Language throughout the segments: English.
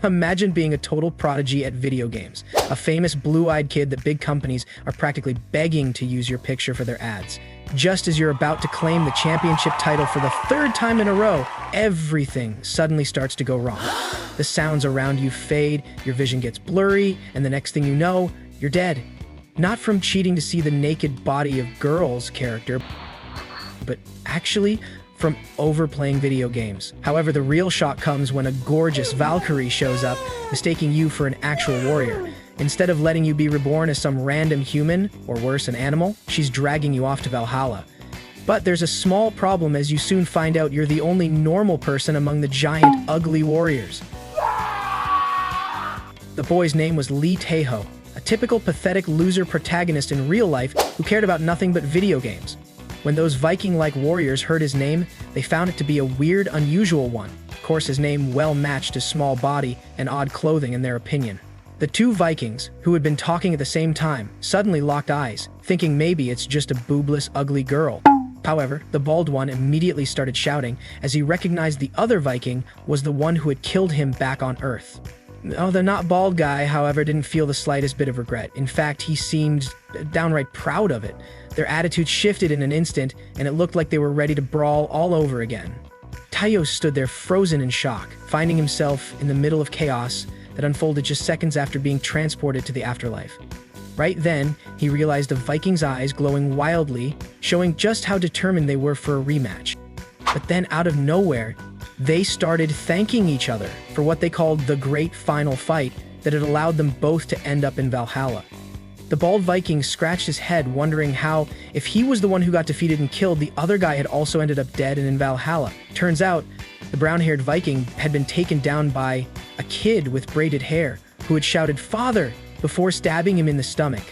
Imagine being a total prodigy at video games, a famous blue-eyed kid that big companies are practically begging to use your picture for their ads. Just as you're about to claim the championship title for the third time in a row, everything suddenly starts to go wrong. The sounds around you fade, your vision gets blurry, and the next thing you know, you're dead. Not from cheating to see the naked body of girl's character, but actually from overplaying video games. However, the real shock comes when a gorgeous Valkyrie shows up, mistaking you for an actual warrior. Instead of letting you be reborn as some random human, or worse, an animal, she's dragging you off to Valhalla. But there's a small problem as you soon find out you're the only normal person among the giant, ugly warriors. The boy's name was Lee Taeho, a typical pathetic loser protagonist in real life who cared about nothing but video games. When those Viking-like warriors heard his name, they found it to be a weird, unusual one. Of course, his name well matched his small body and odd clothing in their opinion. The two Vikings, who had been talking at the same time, suddenly locked eyes, thinking maybe it's just a boobless, ugly girl. However, the bald one immediately started shouting as he recognized the other Viking was the one who had killed him back on Earth. Oh, the not bald guy, however, didn't feel the slightest bit of regret. In fact, he seemed downright proud of it. Their attitudes shifted in an instant, and it looked like they were ready to brawl all over again. Taeho stood there frozen in shock, finding himself in the middle of chaos that unfolded just seconds after being transported to the afterlife. Right then, he realized the Vikings' eyes glowing wildly, showing just how determined they were for a rematch. But then, out of nowhere, they started thanking each other for what they called the great final fight that had allowed them both to end up in Valhalla. The bald Viking scratched his head, wondering how, if he was the one who got defeated and killed, the other guy had also ended up dead and in Valhalla. Turns out, the brown-haired Viking had been taken down by a kid with braided hair who had shouted "Father!" before stabbing him in the stomach.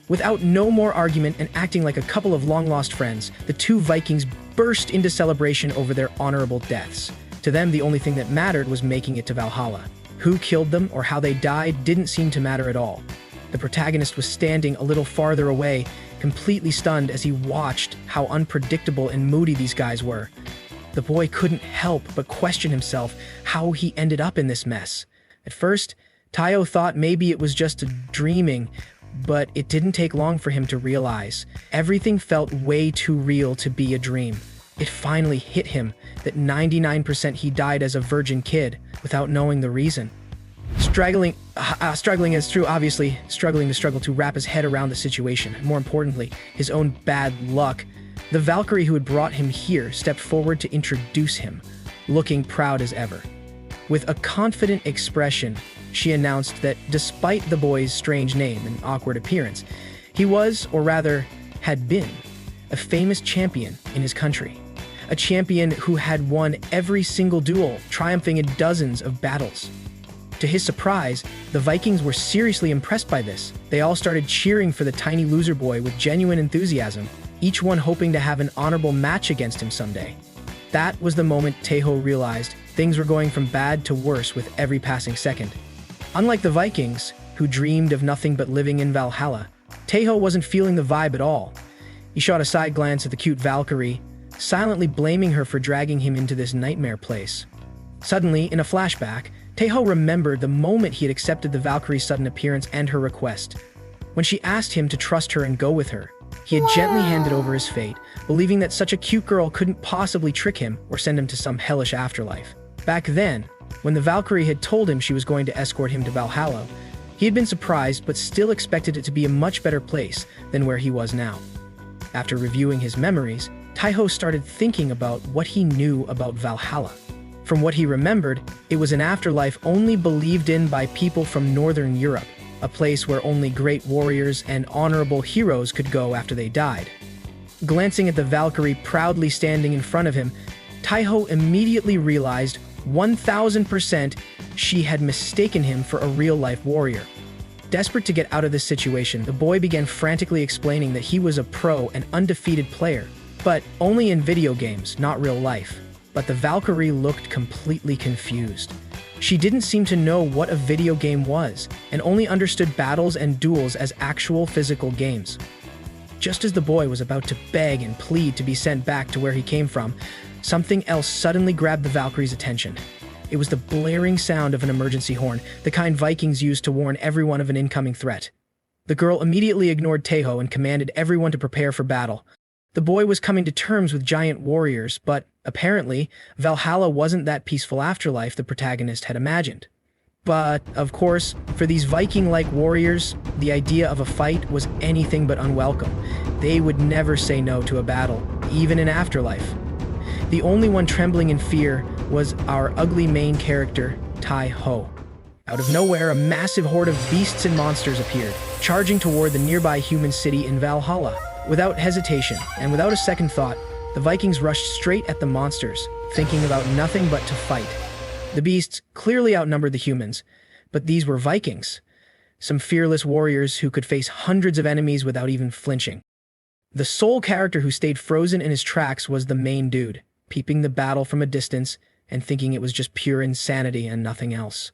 Without no more argument and acting like a couple of long-lost friends, the two Vikings burst into celebration over their honorable deaths. To them, the only thing that mattered was making it to Valhalla. Who killed them or how they died didn't seem to matter at all. The protagonist was standing a little farther away, completely stunned as he watched how unpredictable and moody these guys were. The boy couldn't help but question himself how he ended up in this mess. At first, Taeho thought maybe it was just a dreaming, but it didn't take long for him to realize. Everything felt way too real to be a dream. It finally hit him that 99% he died as a virgin kid without knowing the reason. Struggling is true, obviously, struggling to wrap his head around the situation. More importantly, his own bad luck. The Valkyrie who had brought him here stepped forward to introduce him, looking proud as ever. With a confident expression, she announced that despite the boy's strange name and awkward appearance, he was, or rather, had been, a famous champion in his country. A champion who had won every single duel, triumphing in dozens of battles. To his surprise, the Vikings were seriously impressed by this. They all started cheering for the tiny loser boy with genuine enthusiasm, each one hoping to have an honorable match against him someday. That was the moment Taeho realized things were going from bad to worse with every passing second. Unlike the Vikings, who dreamed of nothing but living in Valhalla, Taeho wasn't feeling the vibe at all. He shot a side glance at the cute Valkyrie, silently blaming her for dragging him into this nightmare place. Suddenly, in a flashback, Taeho remembered the moment he had accepted the Valkyrie's sudden appearance and her request. When she asked him to trust her and go with her, he had gently handed over his fate, believing that such a cute girl couldn't possibly trick him or send him to some hellish afterlife. Back then, when the Valkyrie had told him she was going to escort him to Valhalla, he had been surprised but still expected it to be a much better place than where he was now. After reviewing his memories, Taeho started thinking about what he knew about Valhalla. From what he remembered, it was an afterlife only believed in by people from Northern Europe, a place where only great warriors and honorable heroes could go after they died. Glancing at the Valkyrie proudly standing in front of him, Taeho immediately realized 1000% she had mistaken him for a real-life warrior. Desperate to get out of this situation, the boy began frantically explaining that he was a pro and undefeated player, but only in video games, not real life. But the Valkyrie looked completely confused. She didn't seem to know what a video game was, and only understood battles and duels as actual physical games. Just as the boy was about to beg and plead to be sent back to where he came from, something else suddenly grabbed the Valkyrie's attention. It was the blaring sound of an emergency horn, the kind Vikings used to warn everyone of an incoming threat. The girl immediately ignored Taeho and commanded everyone to prepare for battle. The boy was coming to terms with giant warriors, but apparently, Valhalla wasn't that peaceful afterlife the protagonist had imagined. But, of course, for these Viking-like warriors, the idea of a fight was anything but unwelcome. They would never say no to a battle, even in afterlife. The only one trembling in fear was our ugly main character, Taeho. Out of nowhere, a massive horde of beasts and monsters appeared, charging toward the nearby human city in Valhalla. Without hesitation, and without a second thought, the Vikings rushed straight at the monsters, thinking about nothing but to fight. The beasts clearly outnumbered the humans, but these were Vikings, some fearless warriors who could face hundreds of enemies without even flinching. The sole character who stayed frozen in his tracks was the main dude, peeping the battle from a distance and thinking it was just pure insanity and nothing else.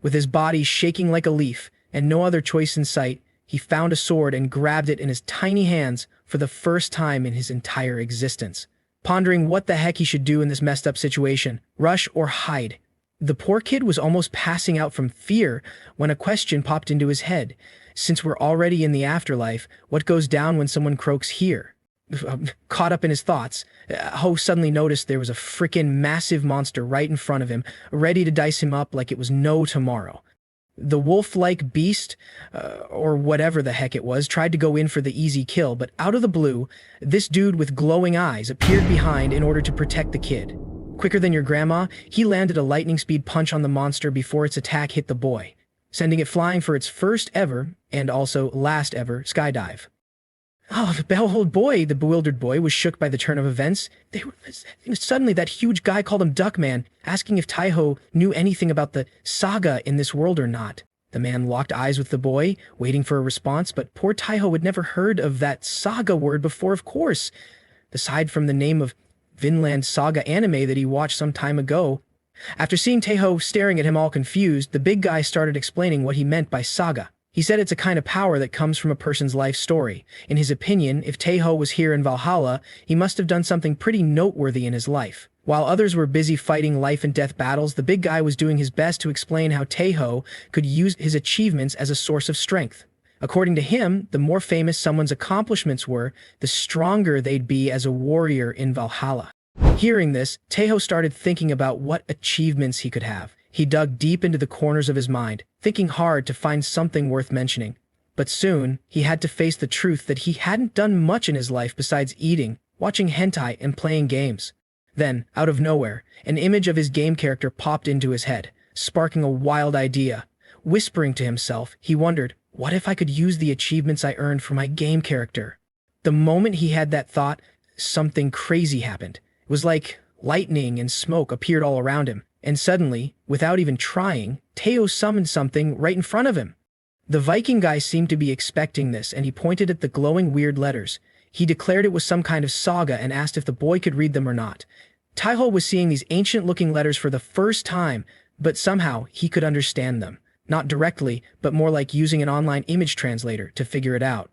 With his body shaking like a leaf and no other choice in sight, he found a sword and grabbed it in his tiny hands for the first time in his entire existence, pondering what the heck he should do in this messed up situation, rush or hide. The poor kid was almost passing out from fear when a question popped into his head. Since we're already in the afterlife, what goes down when someone croaks here? Caught up in his thoughts, Ho suddenly noticed there was a frickin' massive monster right in front of him, ready to dice him up like it was no tomorrow. The wolf-like beast, or whatever the heck it was, tried to go in for the easy kill, but out of the blue, this dude with glowing eyes appeared behind in order to protect the kid. Quicker than your grandma, he landed a lightning-speed punch on the monster before its attack hit the boy, sending it flying for its first ever, and also last ever, skydive. Oh, the old boy, the bewildered boy, was shook by the turn of events. Suddenly, that huge guy called him Duckman, asking if Taeho knew anything about the Saga in this world or not. The man locked eyes with the boy, waiting for a response, but poor Taeho had never heard of that Saga word before, of course. Aside from the name of Vinland Saga anime that he watched some time ago. After seeing Taeho staring at him all confused, the big guy started explaining what he meant by Saga. He said it's a kind of power that comes from a person's life story. In his opinion, if Taeho was here in Valhalla, he must have done something pretty noteworthy in his life. While others were busy fighting life and death battles, the big guy was doing his best to explain how Taeho could use his achievements as a source of strength. According to him, the more famous someone's accomplishments were, the stronger they'd be as a warrior in Valhalla. Hearing this, Taeho started thinking about what achievements he could have. He dug deep into the corners of his mind, thinking hard to find something worth mentioning. But soon, he had to face the truth that he hadn't done much in his life besides eating, watching hentai, and playing games. Then, out of nowhere, an image of his game character popped into his head, sparking a wild idea. Whispering to himself, he wondered, what if I could use the achievements I earned for my game character? The moment he had that thought, something crazy happened. It was like lightning and smoke appeared all around him, and suddenly, without even trying, Taeho summoned something right in front of him. The Viking guy seemed to be expecting this, and he pointed at the glowing weird letters. He declared it was some kind of saga and asked if the boy could read them or not. Taeho was seeing these ancient-looking letters for the first time, but somehow he could understand them. Not directly, but more like using an online image translator to figure it out.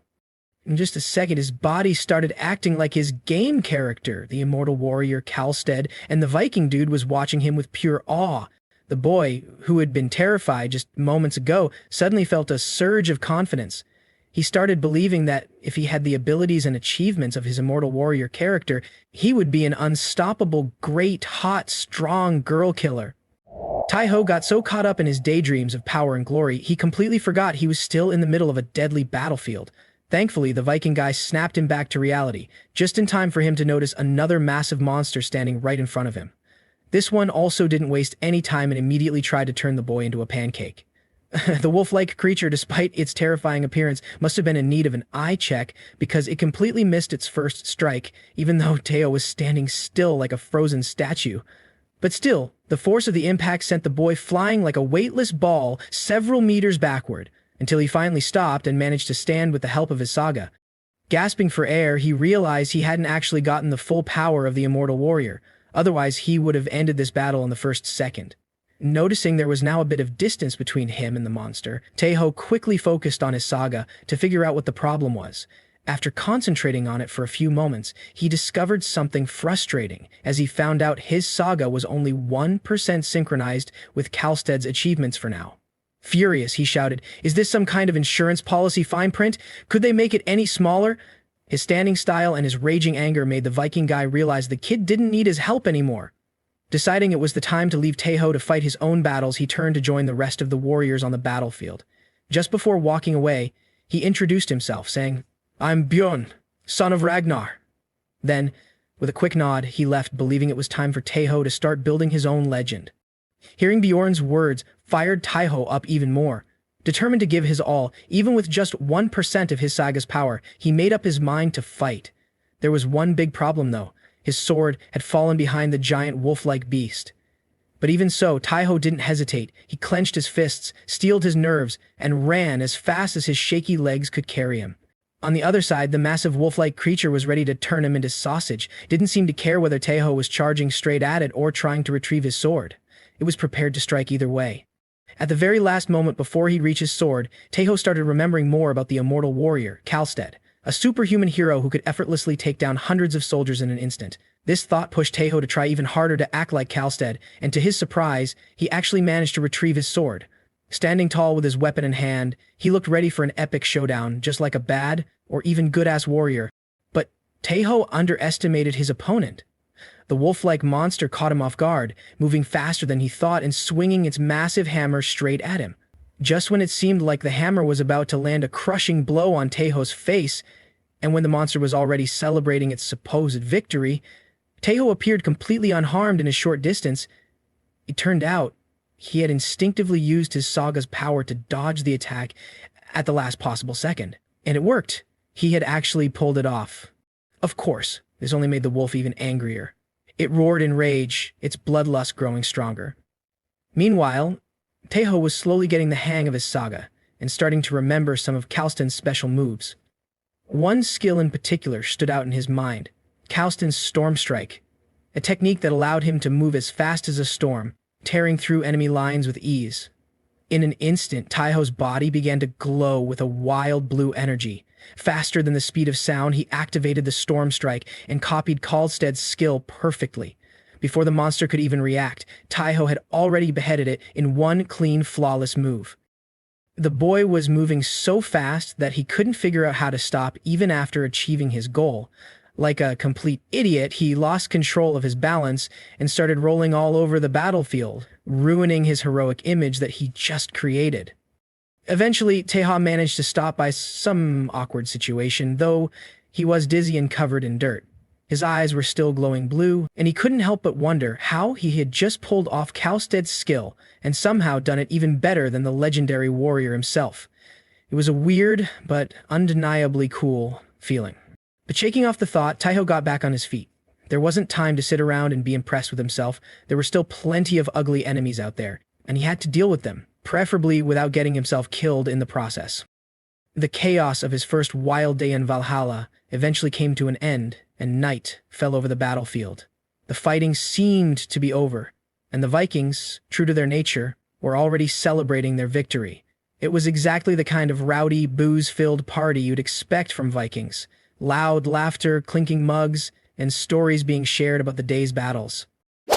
In just a second, his body started acting like his game character, the immortal warrior Kalstead, and the Viking dude was watching him with pure awe. The boy, who had been terrified just moments ago, suddenly felt a surge of confidence. He started believing that if he had the abilities and achievements of his immortal warrior character, he would be an unstoppable, great, hot, strong girl killer. Taeho got so caught up in his daydreams of power and glory, he completely forgot he was still in the middle of a deadly battlefield. Thankfully, the Viking guy snapped him back to reality, just in time for him to notice another massive monster standing right in front of him. This one also didn't waste any time and immediately tried to turn the boy into a pancake. The wolf-like creature, despite its terrifying appearance, must have been in need of an eye check because it completely missed its first strike, even though Taeho was standing still like a frozen statue. But still, the force of the impact sent the boy flying like a weightless ball several meters backward, until he finally stopped and managed to stand with the help of his Saga. Gasping for air, he realized he hadn't actually gotten the full power of the immortal warrior. Otherwise, he would have ended this battle in the first second. Noticing there was now a bit of distance between him and the monster, Taeho quickly focused on his Saga to figure out what the problem was. After concentrating on it for a few moments, he discovered something frustrating as he found out his saga was only 1% synchronized with Kalsted's achievements for now. Furious, he shouted, "Is this some kind of insurance policy fine print? Could they make it any smaller?" His standing style and his raging anger made the Viking guy realize the kid didn't need his help anymore. Deciding it was the time to leave Taeho to fight his own battles, he turned to join the rest of the warriors on the battlefield. Just before walking away, he introduced himself, saying, "I'm Bjorn, son of Ragnar." Then, with a quick nod, he left, believing it was time for Taeho to start building his own legend. Hearing Bjorn's words fired Taeho up even more. Determined to give his all, even with just 1% of his saga's power, he made up his mind to fight. There was one big problem, though. His sword had fallen behind the giant wolf-like beast. But even so, Taeho didn't hesitate. He clenched his fists, steeled his nerves, and ran as fast as his shaky legs could carry him. On the other side, the massive wolf-like creature was ready to turn him into sausage. Didn't seem to care whether Taeho was charging straight at it or trying to retrieve his sword. It was prepared to strike either way. At the very last moment before he'd reach his sword, Taeho started remembering more about the immortal warrior, Kalsted, a superhuman hero who could effortlessly take down hundreds of soldiers in an instant. This thought pushed Taeho to try even harder to act like Kalsted, and to his surprise, he actually managed to retrieve his sword. Standing tall with his weapon in hand, he looked ready for an epic showdown, just like a bad or even good-ass warrior. But Taeho underestimated his opponent. The wolf-like monster caught him off guard, moving faster than he thought and swinging its massive hammer straight at him. Just when it seemed like the hammer was about to land a crushing blow on Taeho's face, and when the monster was already celebrating its supposed victory, Taeho appeared completely unharmed in a short distance. It turned out he had instinctively used his saga's power to dodge the attack at the last possible second. And it worked. He had actually pulled it off. Of course, this only made the wolf even angrier. It roared in rage, its bloodlust growing stronger. Meanwhile, Taeho was slowly getting the hang of his saga and starting to remember some of Kalsten's special moves. One skill in particular stood out in his mind, Kalsten's Storm Strike, a technique that allowed him to move as fast as a storm, tearing through enemy lines with ease. In an instant, Taeho's body began to glow with a wild blue energy. Faster than the speed of sound, he activated the Storm Strike and copied Kalsted's skill perfectly. Before the monster could even react, Taeho had already beheaded it in one clean, flawless move. The boy was moving so fast that he couldn't figure out how to stop even after achieving his goal. Like a complete idiot, he lost control of his balance and started rolling all over the battlefield, ruining his heroic image that he just created. Eventually, Taeho managed to stop by some awkward situation, though he was dizzy and covered in dirt. His eyes were still glowing blue, and he couldn't help but wonder how he had just pulled off Kalsted's skill and somehow done it even better than the legendary warrior himself. It was a weird, but undeniably cool feeling. But shaking off the thought, Taeho got back on his feet. There wasn't time to sit around and be impressed with himself. There were still plenty of ugly enemies out there, and he had to deal with them, preferably without getting himself killed in the process. The chaos of his first wild day in Valhalla eventually came to an end, and night fell over the battlefield. The fighting seemed to be over, and the Vikings, true to their nature, were already celebrating their victory. It was exactly the kind of rowdy, booze-filled party you'd expect from Vikings. Loud laughter, clinking mugs, and stories being shared about the day's battles.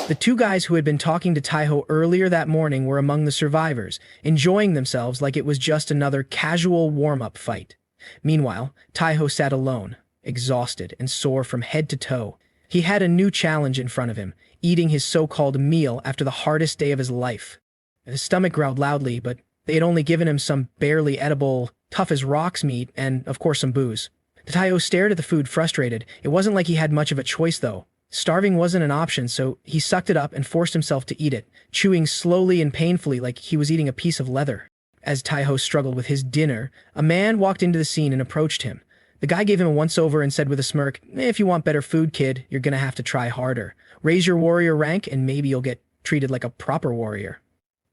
The two guys who had been talking to Taeho earlier that morning were among the survivors, enjoying themselves like it was just another casual warm-up fight. Meanwhile, Taeho sat alone, exhausted and sore from head to toe. He had a new challenge in front of him, eating his so-called meal after the hardest day of his life. His stomach growled loudly, but they had only given him some barely edible, tough-as-rocks meat and, of course, some booze. Taeho stared at the food, frustrated. It wasn't like he had much of a choice, though. Starving wasn't an option, so he sucked it up and forced himself to eat it, chewing slowly and painfully like he was eating a piece of leather. As Taeho struggled with his dinner, a man walked into the scene and approached him. The guy gave him a once-over and said with a smirk, "If you want better food, kid, you're gonna have to try harder. Raise your warrior rank and maybe you'll get treated like a proper warrior."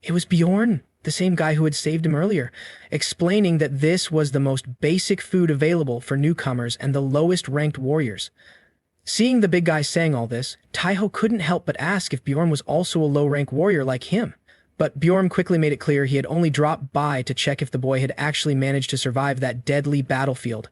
It was Bjorn, the same guy who had saved him earlier, explaining that this was the most basic food available for newcomers and the lowest-ranked warriors. Seeing the big guy saying all this, Taeho couldn't help but ask if Bjorn was also a low-rank warrior like him. But Bjorn quickly made it clear he had only dropped by to check if the boy had actually managed to survive that deadly battlefield.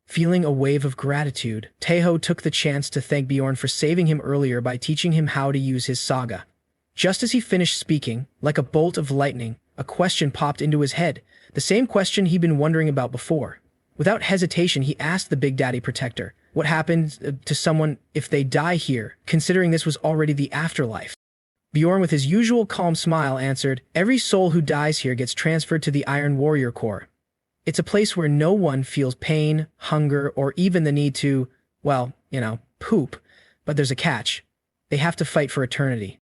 Feeling a wave of gratitude, Taeho took the chance to thank Bjorn for saving him earlier by teaching him how to use his saga. Just as he finished speaking, like a bolt of lightning, a question popped into his head, the same question he'd been wondering about before. Without hesitation, he asked the Big Daddy Protector, what happens to someone if they die here, considering this was already the afterlife? Bjorn, with his usual calm smile, answered, every soul who dies here gets transferred to the Iron Warrior Corps. It's a place where no one feels pain, hunger, or even the need to, well, poop. But there's a catch. They have to fight for eternity.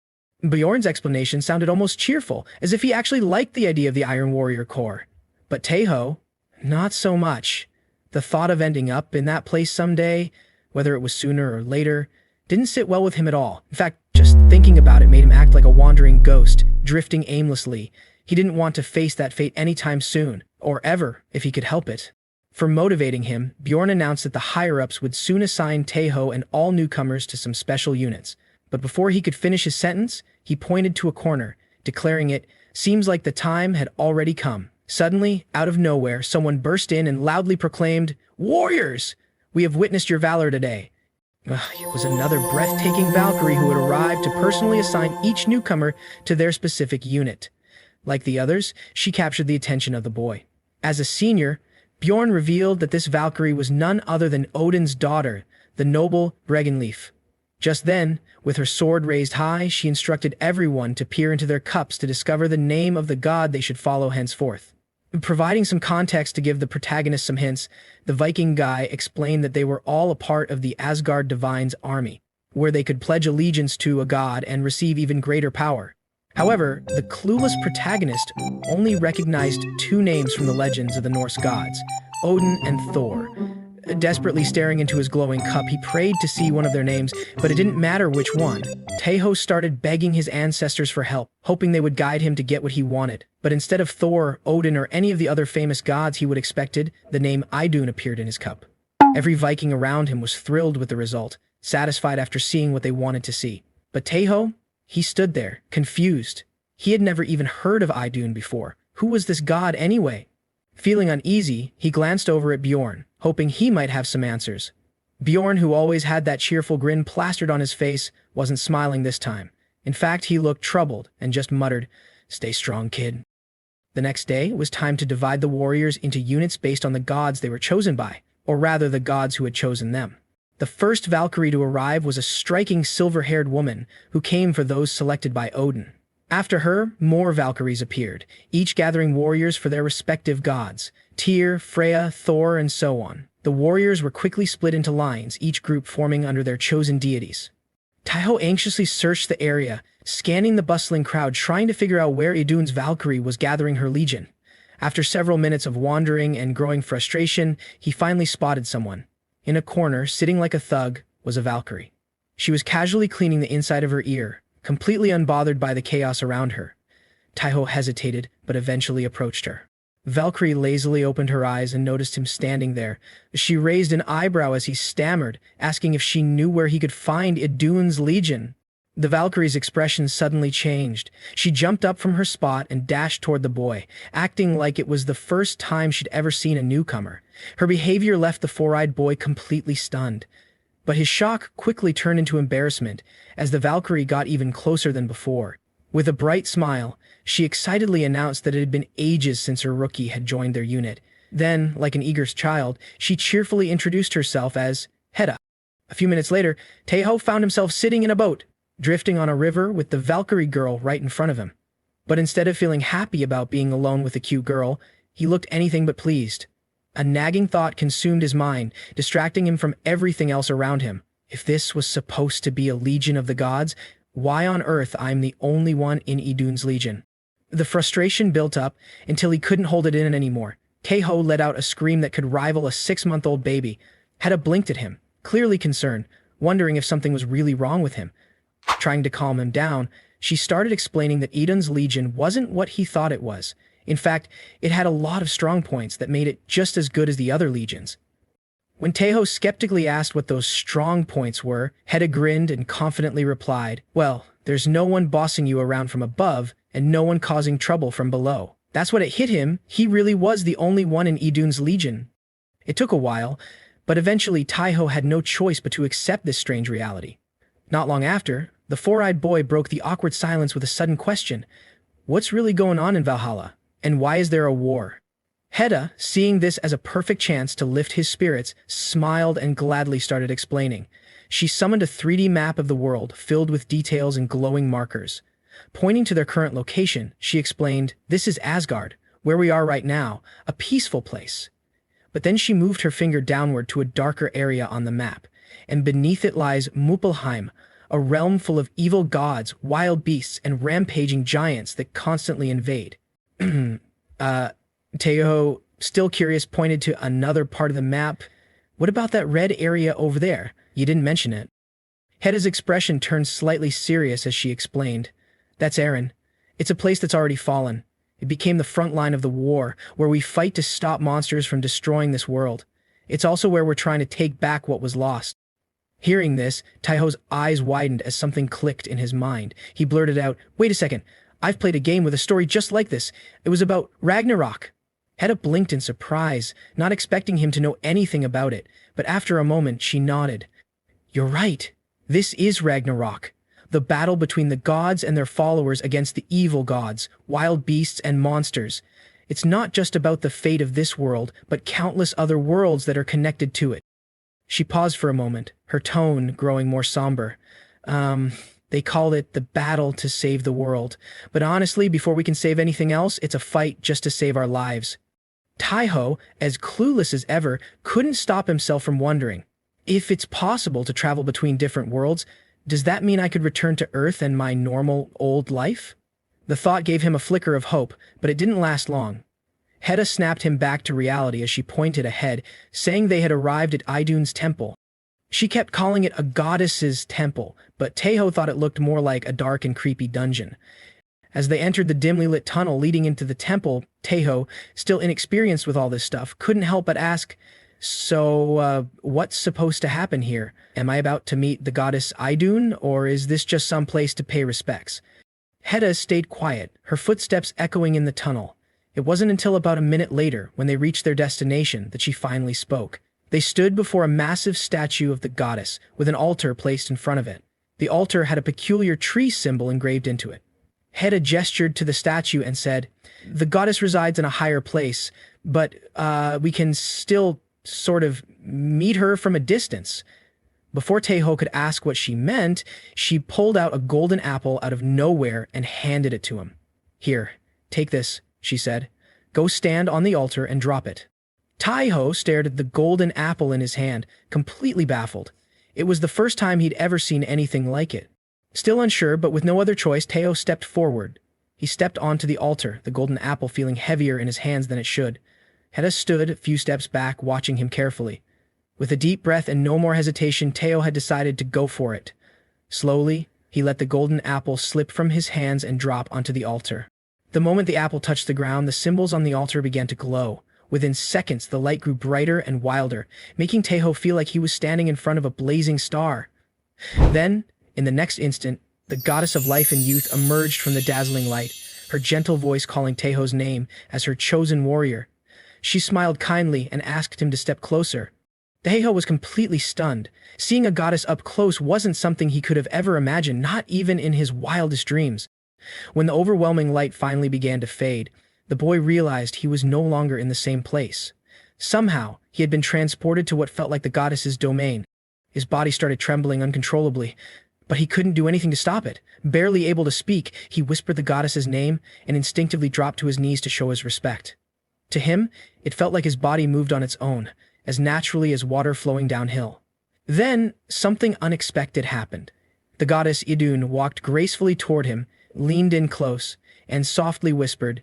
Bjorn's explanation sounded almost cheerful, as if he actually liked the idea of the Iron Warrior Corps. But Taeho, not so much. The thought of ending up in that place someday, whether it was sooner or later, didn't sit well with him at all. In fact, just thinking about it made him act like a wandering ghost, drifting aimlessly. He didn't want to face that fate anytime soon, or ever, if he could help it. For motivating him, Bjorn announced that the higher-ups would soon assign Taeho and all newcomers to some special units. But before he could finish his sentence, he pointed to a corner, declaring it, seems like the time had already come. Suddenly, out of nowhere, someone burst in and loudly proclaimed, "Warriors! We have witnessed your valor today." It was another breathtaking Valkyrie who had arrived to personally assign each newcomer to their specific unit. Like the others, she captured the attention of the boy. As a senior, Bjorn revealed that this Valkyrie was none other than Odin's daughter, the noble Dragonize. Just then, with her sword raised high, she instructed everyone to peer into their cups to discover the name of the god they should follow henceforth. Providing some context to give the protagonist some hints, the Viking guy explained that they were all a part of the Asgard Divine's army, where they could pledge allegiance to a god and receive even greater power. However, the clueless protagonist only recognized two names from the legends of the Norse gods, Odin and Thor. Desperately staring into his glowing cup, he prayed to see one of their names, but it didn't matter which one. Taeho started begging his ancestors for help, hoping they would guide him to get what he wanted. But instead of Thor, Odin, or any of the other famous gods he would expected, the name Idun appeared in his cup. Every Viking around him was thrilled with the result, satisfied after seeing what they wanted to see. But Taeho, he stood there, confused. He had never even heard of Idun before. Who was this god anyway? Feeling uneasy, he glanced over at Bjorn, hoping he might have some answers. Bjorn, who always had that cheerful grin plastered on his face, wasn't smiling this time. In fact, he looked troubled and just muttered, "Stay strong, kid." The next day, it was time to divide the warriors into units based on the gods they were chosen by, or rather the gods who had chosen them. The first Valkyrie to arrive was a striking silver-haired woman who came for those selected by Odin. After her, more Valkyries appeared, each gathering warriors for their respective gods, Tyr, Freya, Thor, and so on. The warriors were quickly split into lines, each group forming under their chosen deities. Taeho anxiously searched the area, scanning the bustling crowd, trying to figure out where Idun's Valkyrie was gathering her legion. After several minutes of wandering and growing frustration, he finally spotted someone. In a corner, sitting like a thug, was a Valkyrie. She was casually cleaning the inside of her ear, completely unbothered by the chaos around her. Taeho hesitated, but eventually approached her. Valkyrie lazily opened her eyes and noticed him standing there. She raised an eyebrow as he stammered, asking if she knew where he could find Idun's legion. The Valkyrie's expression suddenly changed. She jumped up from her spot and dashed toward the boy, acting like it was the first time she'd ever seen a newcomer. Her behavior left the four-eyed boy completely stunned. But his shock quickly turned into embarrassment as the Valkyrie got even closer than before. With a bright smile, she excitedly announced that it had been ages since her rookie had joined their unit. Then, like an eager child, she cheerfully introduced herself as Heda. A few minutes later, Taeho found himself sitting in a boat, drifting on a river with the Valkyrie girl right in front of him. But instead of feeling happy about being alone with the cute girl, he looked anything but pleased. A nagging thought consumed his mind, distracting him from everything else around him. If this was supposed to be a legion of the gods, why on earth I'm the only one in Idun's legion? The frustration built up until he couldn't hold it in anymore. Taeho let out a scream that could rival a 6-month-old baby. Heda blinked at him, clearly concerned, wondering if something was really wrong with him. Trying to calm him down, she started explaining that Idun's legion wasn't what he thought it was. In fact, it had a lot of strong points that made it just as good as the other legions. When Taeho skeptically asked what those strong points were, Heda grinned and confidently replied, "Well, there's no one bossing you around from above, and no one causing trouble from below." That's what it hit him. He really was the only one in Idun's legion. It took a while, But eventually, Taiho had no choice but to accept this strange reality. Not long after, the four-eyed boy broke the awkward silence with a sudden question. What's really going on in Valhalla? And why is there a war? Heda, seeing this as a perfect chance to lift his spirits, smiled and gladly started explaining. She summoned a 3D map of the world filled with details and glowing markers. Pointing to their current location, she explained, "This is Asgard, where we are right now, a peaceful place." But then she moved her finger downward to a darker area on the map, and beneath it lies Muspelheim, a realm full of evil gods, wild beasts, and rampaging giants that constantly invade. Taiho, still curious, pointed to another part of the map. What about that red area over there? You didn't mention it. Heda's expression turned slightly serious as she explained. That's Eren. It's a place that's already fallen. It became the front line of the war, where we fight to stop monsters from destroying this world. It's also where we're trying to take back what was lost. Hearing this, Taiho's eyes widened as something clicked in his mind. He blurted out, "Wait a second. I've played a game with a story just like this. It was about Ragnarok." Heda blinked in surprise, not expecting him to know anything about it, but after a moment she nodded. "You're right. This is Ragnarok. The battle between the gods and their followers against the evil gods, wild beasts and monsters. It's not just about the fate of this world, but countless other worlds that are connected to it." She paused for a moment, her tone growing more somber. They call it the battle to save the world. But honestly, before we can save anything else, it's a fight just to save our lives. Taiho, as clueless as ever, couldn't stop himself from wondering, if it's possible to travel between different worlds, does that mean I could return to Earth and my normal, old life? The thought gave him a flicker of hope, but it didn't last long. Heda snapped him back to reality as she pointed ahead, saying they had arrived at Idun's temple. She kept calling it a goddess's temple, but Taiho thought it looked more like a dark and creepy dungeon. As they entered the dimly lit tunnel leading into the temple, Taiho, still inexperienced with all this stuff, couldn't help but ask, "So, what's supposed to happen here? Am I about to meet the goddess Idun, or is this just some place to pay respects?" Heda stayed quiet, her footsteps echoing in the tunnel. It wasn't until about a minute later, when they reached their destination, that she finally spoke. They stood before a massive statue of the goddess, with an altar placed in front of it. The altar had a peculiar tree symbol engraved into it. Heda gestured to the statue and said, "The goddess resides in a higher place, but we can still sort of meet her from a distance." Before Taiho could ask what she meant, she pulled out a golden apple out of nowhere and handed it to him. "Here, take this," she said. "Go stand on the altar and drop it." Taiho stared at the golden apple in his hand, completely baffled. It was the first time he'd ever seen anything like it. Still unsure, but with no other choice, Taiho stepped forward. He stepped onto the altar, the golden apple feeling heavier in his hands than it should. Heda stood a few steps back, watching him carefully. With a deep breath and no more hesitation, Taiho had decided to go for it. Slowly, he let the golden apple slip from his hands and drop onto the altar. The moment the apple touched the ground, the symbols on the altar began to glow. Within seconds, the light grew brighter and wilder, making Taiho feel like he was standing in front of a blazing star. Then, in the next instant, the goddess of life and youth emerged from the dazzling light, her gentle voice calling Taiho's name as her chosen warrior. She smiled kindly and asked him to step closer. Taiho was completely stunned. Seeing a goddess up close wasn't something he could have ever imagined, not even in his wildest dreams. When the overwhelming light finally began to fade, the boy realized he was no longer in the same place. Somehow, he had been transported to what felt like the goddess's domain. His body started trembling uncontrollably, but he couldn't do anything to stop it. Barely able to speak, he whispered the goddess's name and instinctively dropped to his knees to show his respect. To him, it felt like his body moved on its own, as naturally as water flowing downhill. Then, something unexpected happened. The goddess Idun walked gracefully toward him, leaned in close, and softly whispered,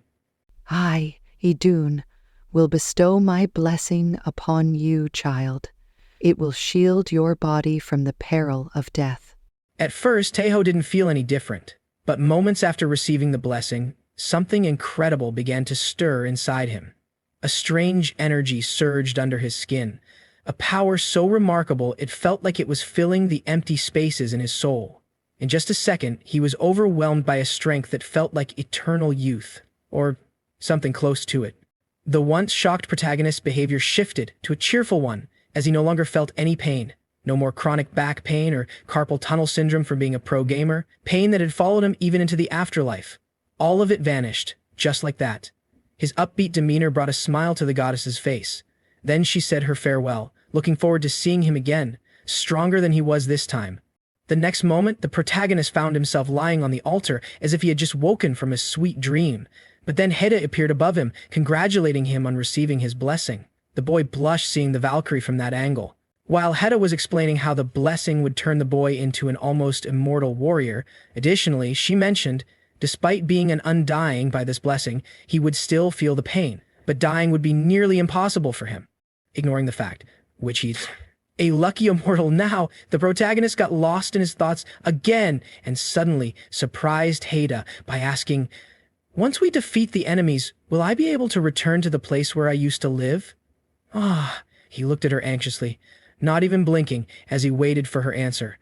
"I, Idun, will bestow my blessing upon you, child. It will shield your body from the peril of death." At first, Taiho didn't feel any different, but moments after receiving the blessing, something incredible began to stir inside him. A strange energy surged under his skin, a power so remarkable it felt like it was filling the empty spaces in his soul. In just a second, he was overwhelmed by a strength that felt like eternal youth, or something close to it. The once shocked protagonist's behavior shifted to a cheerful one, as he no longer felt any pain. No more chronic back pain or carpal tunnel syndrome from being a pro gamer, pain that had followed him even into the afterlife. All of it vanished, just like that. His upbeat demeanor brought a smile to the goddess's face. Then she said her farewell, looking forward to seeing him again, stronger than he was this time. The next moment, the protagonist found himself lying on the altar as if he had just woken from a sweet dream. But then Heda appeared above him, congratulating him on receiving his blessing. The boy blushed seeing the Valkyrie from that angle. While Heda was explaining how the blessing would turn the boy into an almost immortal warrior, additionally, she mentioned, despite being an undying by this blessing, he would still feel the pain, but dying would be nearly impossible for him. Ignoring the fact, which he's a lucky immortal now, the protagonist got lost in his thoughts again and suddenly surprised Heda by asking, "Once we defeat the enemies, will I be able to return to the place where I used to live?" He looked at her anxiously, not even blinking as he waited for her answer.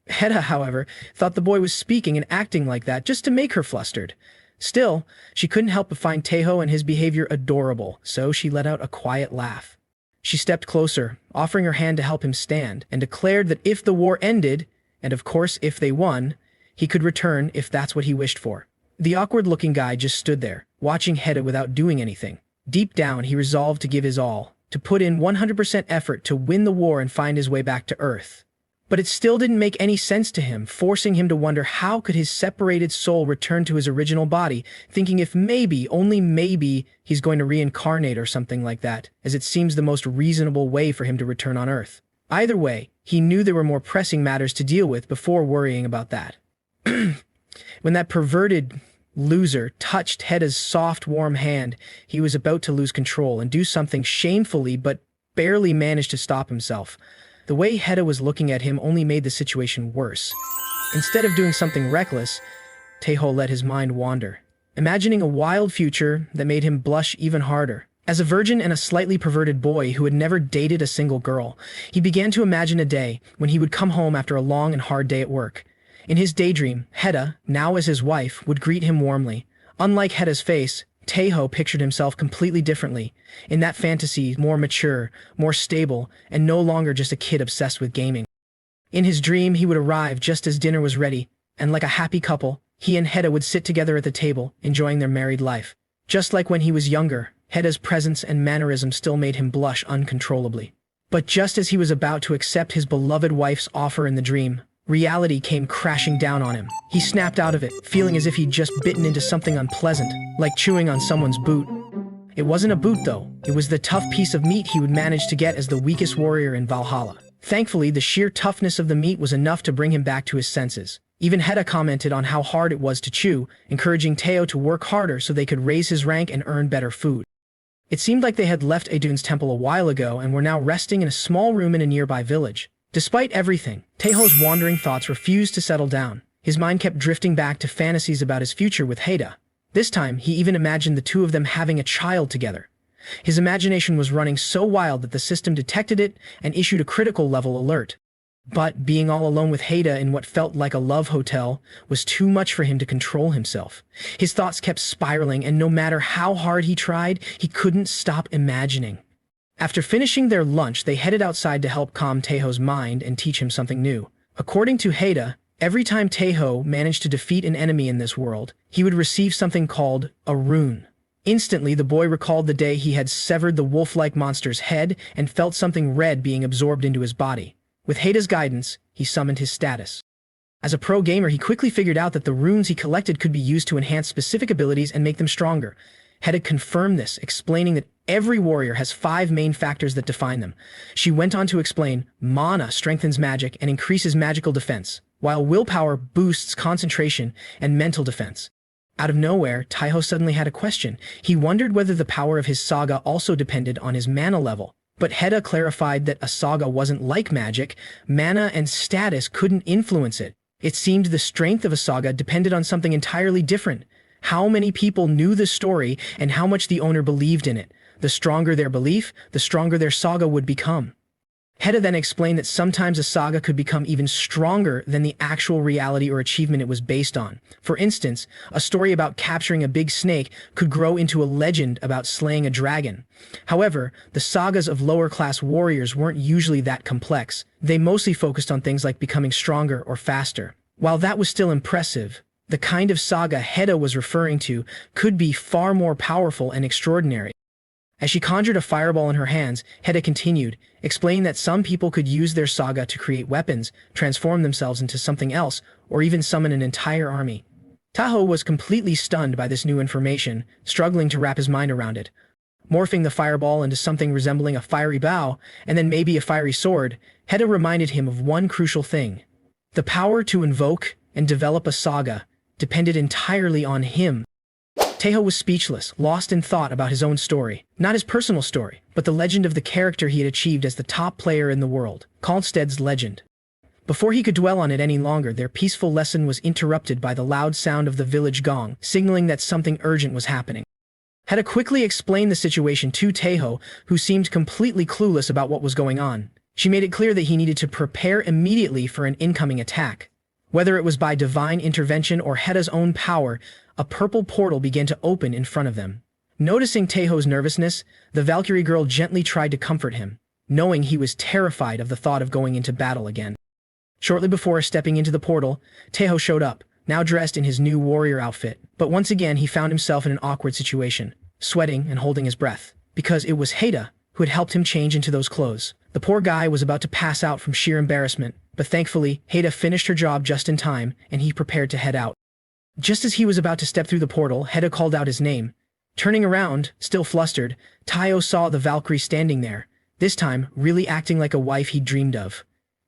Heda, however, thought the boy was speaking and acting like that just to make her flustered. Still, she couldn't help but find Taeho and his behavior adorable, so she let out a quiet laugh. She stepped closer, offering her hand to help him stand, and declared that if the war ended, and of course if they won, he could return if that's what he wished for. The awkward-looking guy just stood there, watching Heda without doing anything. Deep down, he resolved to give his all, to put in 100% effort to win the war and find his way back to Earth. But it still didn't make any sense to him, forcing him to wonder how could his separated soul return to his original body, thinking if maybe, only maybe, he's going to reincarnate or something like that, as it seems the most reasonable way for him to return on Earth. Either way, he knew there were more pressing matters to deal with before worrying about that. When that perverted loser touched Heda's soft, warm hand, he was about to lose control and do something shamefully but barely managed to stop himself. The way Heda was looking at him only made the situation worse. Instead of doing something reckless, Taeho let his mind wander, imagining a wild future that made him blush even harder. As a virgin and a slightly perverted boy who had never dated a single girl, he began to imagine a day when he would come home after a long and hard day at work. In his daydream, Heda, now as his wife, would greet him warmly. Unlike Heda's face, Taeho pictured himself completely differently. In that fantasy, more mature, more stable, and no longer just a kid obsessed with gaming. In his dream, he would arrive just as dinner was ready, and like a happy couple, he and Heda would sit together at the table, enjoying their married life. Just like when he was younger, Heda's presence and mannerism still made him blush uncontrollably. But just as he was about to accept his beloved wife's offer in the dream, reality came crashing down on him. He snapped out of it, feeling as if he'd just bitten into something unpleasant, like chewing on someone's boot. It wasn't a boot, though. It was the tough piece of meat he would manage to get as the weakest warrior in Valhalla. Thankfully, the sheer toughness of the meat was enough to bring him back to his senses. Even Heda commented on how hard it was to chew, encouraging Taeho to work harder so they could raise his rank and earn better food. It seemed like they had left Idun's temple a while ago and were now resting in a small room in a nearby village. Despite everything, Taeho's wandering thoughts refused to settle down. His mind kept drifting back to fantasies about his future with Heda. This time, he even imagined the two of them having a child together. His imagination was running so wild that the system detected it and issued a critical level alert. But being all alone with Heda in what felt like a love hotel was too much for him to control himself. His thoughts kept spiraling, and no matter how hard he tried, he couldn't stop imagining. After finishing their lunch, they headed outside to help calm Taeho's mind and teach him something new. According to Heda, every time Taeho managed to defeat an enemy in this world, he would receive something called a rune. Instantly, the boy recalled the day he had severed the wolf-like monster's head and felt something red being absorbed into his body. With Heda's guidance, he summoned his status. As a pro gamer, he quickly figured out that the runes he collected could be used to enhance specific abilities and make them stronger. Heda confirmed this, explaining that every warrior has 5 main factors that define them. She went on to explain, mana strengthens magic and increases magical defense, while willpower boosts concentration and mental defense. Out of nowhere, Taeho suddenly had a question. He wondered whether the power of his saga also depended on his mana level. But Heda clarified that a saga wasn't like magic. Mana and status couldn't influence it. It seemed the strength of a saga depended on something entirely different. How many people knew the story and how much the owner believed in it. The stronger their belief, the stronger their saga would become. Heda then explained that sometimes a saga could become even stronger than the actual reality or achievement it was based on. For instance, a story about capturing a big snake could grow into a legend about slaying a dragon. However, the sagas of lower-class warriors weren't usually that complex. They mostly focused on things like becoming stronger or faster. While that was still impressive, the kind of saga Heda was referring to could be far more powerful and extraordinary. As she conjured a fireball in her hands, Heda continued, explaining that some people could use their saga to create weapons, transform themselves into something else, or even summon an entire army. Taiho was completely stunned by this new information, struggling to wrap his mind around it. Morphing the fireball into something resembling a fiery bow, and then maybe a fiery sword, Heda reminded him of one crucial thing. The power to invoke and develop a saga depended entirely on him. Taiho was speechless, lost in thought about his own story. Not his personal story, but the legend of the character he had achieved as the top player in the world, Kalsted's legend. Before he could dwell on it any longer, their peaceful lesson was interrupted by the loud sound of the village gong, signaling that something urgent was happening. Heda quickly explained the situation to Taiho, who seemed completely clueless about what was going on. She made it clear that he needed to prepare immediately for an incoming attack. Whether it was by divine intervention or Heda's own power, a purple portal began to open in front of them. Noticing Taiho's nervousness, the Valkyrie girl gently tried to comfort him, knowing he was terrified of the thought of going into battle again. Shortly before stepping into the portal, Taiho showed up, now dressed in his new warrior outfit. But once again he found himself in an awkward situation, sweating and holding his breath, because it was Heda who had helped him change into those clothes. The poor guy was about to pass out from sheer embarrassment, but thankfully, Heda finished her job just in time, and he prepared to head out. Just as he was about to step through the portal, Heda called out his name. Turning around, still flustered, Taiho saw the Valkyrie standing there, this time really acting like a wife he'd dreamed of.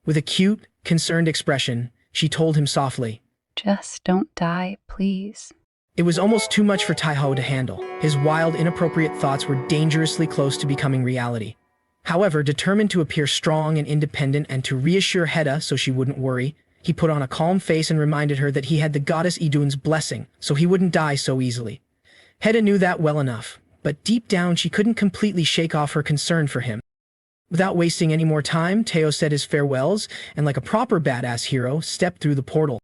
With a cute, concerned expression, she told him softly, "Just don't die, please." It was almost too much for Taiho to handle. His wild, inappropriate thoughts were dangerously close to becoming reality. However, determined to appear strong and independent and to reassure Heda so she wouldn't worry, he put on a calm face and reminded her that he had the goddess Idun's blessing, so he wouldn't die so easily. Heda knew that well enough, but deep down she couldn't completely shake off her concern for him. Without wasting any more time, Taiho said his farewells and, like a proper badass hero, stepped through the portal.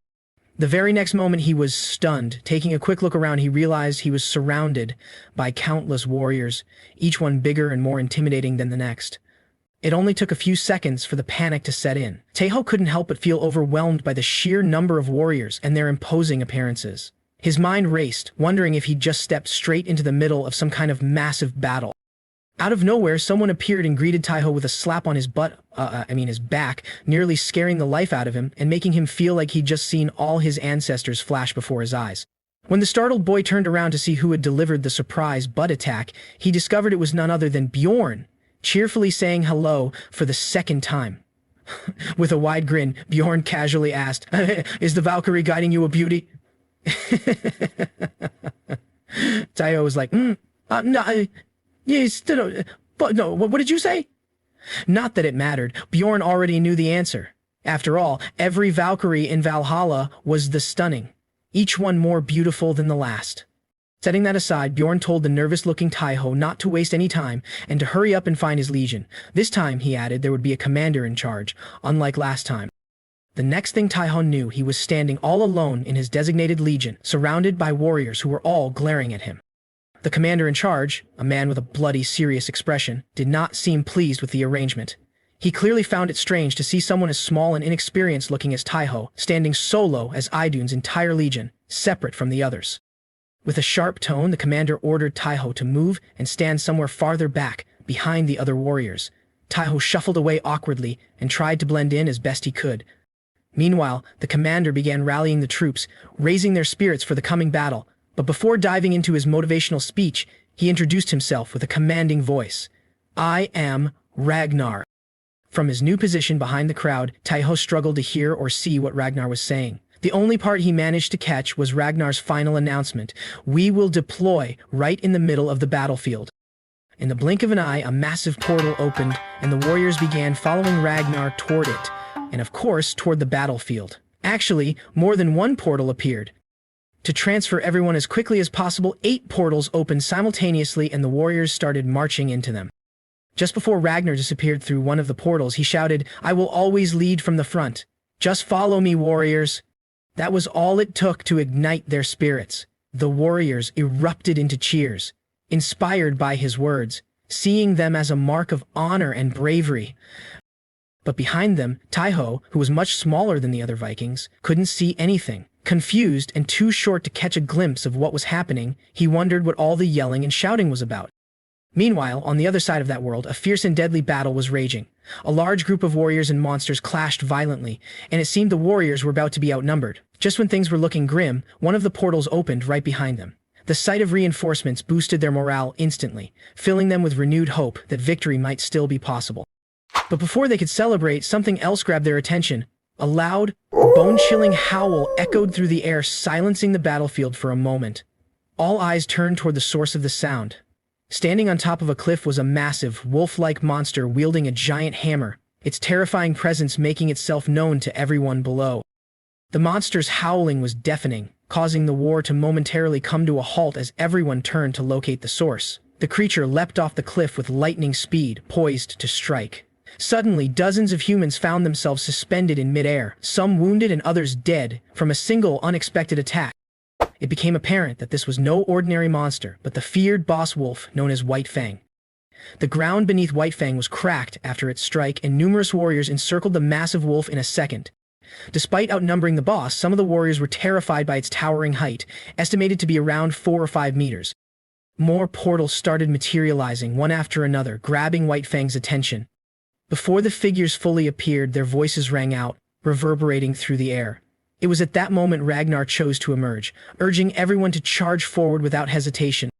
The very next moment he was stunned. Taking a quick look around, he realized he was surrounded by countless warriors, each one bigger and more intimidating than the next. It only took a few seconds for the panic to set in. Taiho couldn't help but feel overwhelmed by the sheer number of warriors and their imposing appearances. His mind raced, wondering if he'd just stepped straight into the middle of some kind of massive battle. Out of nowhere, someone appeared and greeted Taiho with a slap on his his back, nearly scaring the life out of him and making him feel like he'd just seen all his ancestors flash before his eyes. When the startled boy turned around to see who had delivered the surprise butt attack, he discovered it was none other than Bjorn, cheerfully saying hello for the second time. With a wide grin, Bjorn casually asked, "Is the Valkyrie guiding you a beauty?" Taiho was like, no, yes, but no, what did you say? Not that it mattered. Bjorn already knew the answer. After all, every Valkyrie in Valhalla was the stunning, each one more beautiful than the last. Setting that aside, Bjorn told the nervous-looking Taiho not to waste any time and to hurry up and find his legion. This time, he added, there would be a commander in charge, unlike last time. The next thing Taiho knew, he was standing all alone in his designated legion, surrounded by warriors who were all glaring at him. The commander in charge, a man with a bloody, serious expression, did not seem pleased with the arrangement. He clearly found it strange to see someone as small and inexperienced looking as Taiho standing solo as Idun's entire legion, separate from the others. With a sharp tone, the commander ordered Taiho to move and stand somewhere farther back, behind the other warriors. Taiho shuffled away awkwardly and tried to blend in as best he could. Meanwhile, the commander began rallying the troops, raising their spirits for the coming battle. But before diving into his motivational speech, he introduced himself with a commanding voice. "I am Ragnar." From his new position behind the crowd, Taiho struggled to hear or see what Ragnar was saying. The only part he managed to catch was Ragnar's final announcement: "We will deploy right in the middle of the battlefield." In the blink of an eye, a massive portal opened, and the warriors began following Ragnar toward it, and of course, toward the battlefield. Actually, more than one portal appeared. To transfer everyone as quickly as possible, 8 portals opened simultaneously and the warriors started marching into them. Just before Ragnar disappeared through one of the portals, he shouted, "I will always lead from the front. Just follow me, warriors." That was all it took to ignite their spirits. The warriors erupted into cheers, inspired by his words, seeing them as a mark of honor and bravery. But behind them, Taiho, who was much smaller than the other Vikings, couldn't see anything. Confused and too short to catch a glimpse of what was happening, he wondered what all the yelling and shouting was about. Meanwhile, on the other side of that world, a fierce and deadly battle was raging. A large group of warriors and monsters clashed violently, and it seemed the warriors were about to be outnumbered. Just when things were looking grim, one of the portals opened right behind them. The sight of reinforcements boosted their morale instantly, filling them with renewed hope that victory might still be possible. But before they could celebrate, something else grabbed their attention. A loud, bone-chilling howl echoed through the air, silencing the battlefield for a moment. All eyes turned toward the source of the sound. Standing on top of a cliff was a massive, wolf-like monster wielding a giant hammer, its terrifying presence making itself known to everyone below. The monster's howling was deafening, causing the war to momentarily come to a halt as everyone turned to locate the source. The creature leapt off the cliff with lightning speed, poised to strike. Suddenly, dozens of humans found themselves suspended in midair, some wounded and others dead, from a single unexpected attack. It became apparent that this was no ordinary monster, but the feared boss wolf known as White Fang. The ground beneath White Fang was cracked after its strike, and numerous warriors encircled the massive wolf in a second. Despite outnumbering the boss, some of the warriors were terrified by its towering height, estimated to be around 4 or 5 meters. More portals started materializing, one after another, grabbing White Fang's attention. Before the figures fully appeared, their voices rang out, reverberating through the air. It was at that moment Ragnar chose to emerge, urging everyone to charge forward without hesitation.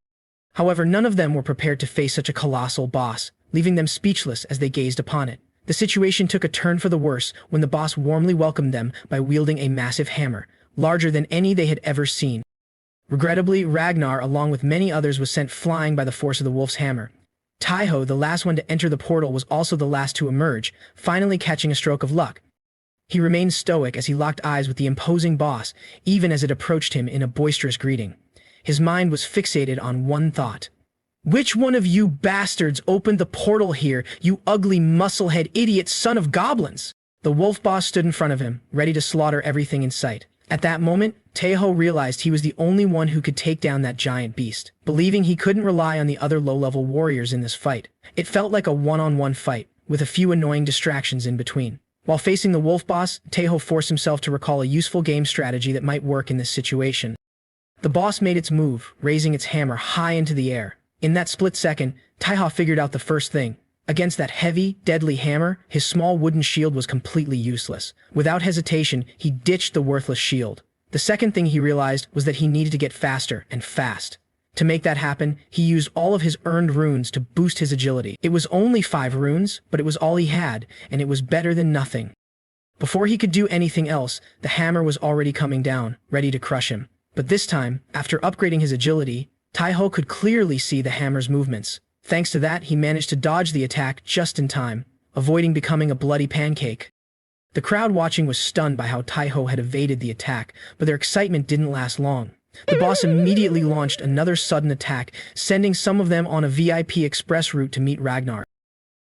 However, none of them were prepared to face such a colossal boss, leaving them speechless as they gazed upon it. The situation took a turn for the worse when the boss warmly welcomed them by wielding a massive hammer, larger than any they had ever seen. Regrettably, Ragnar, along with many others, was sent flying by the force of the wolf's hammer. Taiho, the last one to enter the portal, was also the last to emerge, finally catching a stroke of luck. He remained stoic as he locked eyes with the imposing boss, even as it approached him in a boisterous greeting. His mind was fixated on one thought. "Which one of you bastards opened the portal here, you ugly musclehead idiot son of goblins?" The wolf boss stood in front of him, ready to slaughter everything in sight. At that moment, Taiho realized he was the only one who could take down that giant beast, believing he couldn't rely on the other low-level warriors in this fight. It felt like a one-on-one fight, with a few annoying distractions in between. While facing the wolf boss, Taiho forced himself to recall a useful game strategy that might work in this situation. The boss made its move, raising its hammer high into the air. In that split second, Taiho figured out the first thing. Against that heavy, deadly hammer, his small wooden shield was completely useless. Without hesitation, he ditched the worthless shield. The second thing he realized was that he needed to get faster and fast. To make that happen, he used all of his earned runes to boost his agility. It was only 5 runes, but it was all he had, and it was better than nothing. Before he could do anything else, the hammer was already coming down, ready to crush him. But this time, after upgrading his agility, Taiho could clearly see the hammer's movements. Thanks to that, he managed to dodge the attack just in time, avoiding becoming a bloody pancake. The crowd watching was stunned by how Taiho had evaded the attack, but their excitement didn't last long. The boss immediately launched another sudden attack, sending some of them on a VIP express route to meet Ragnar.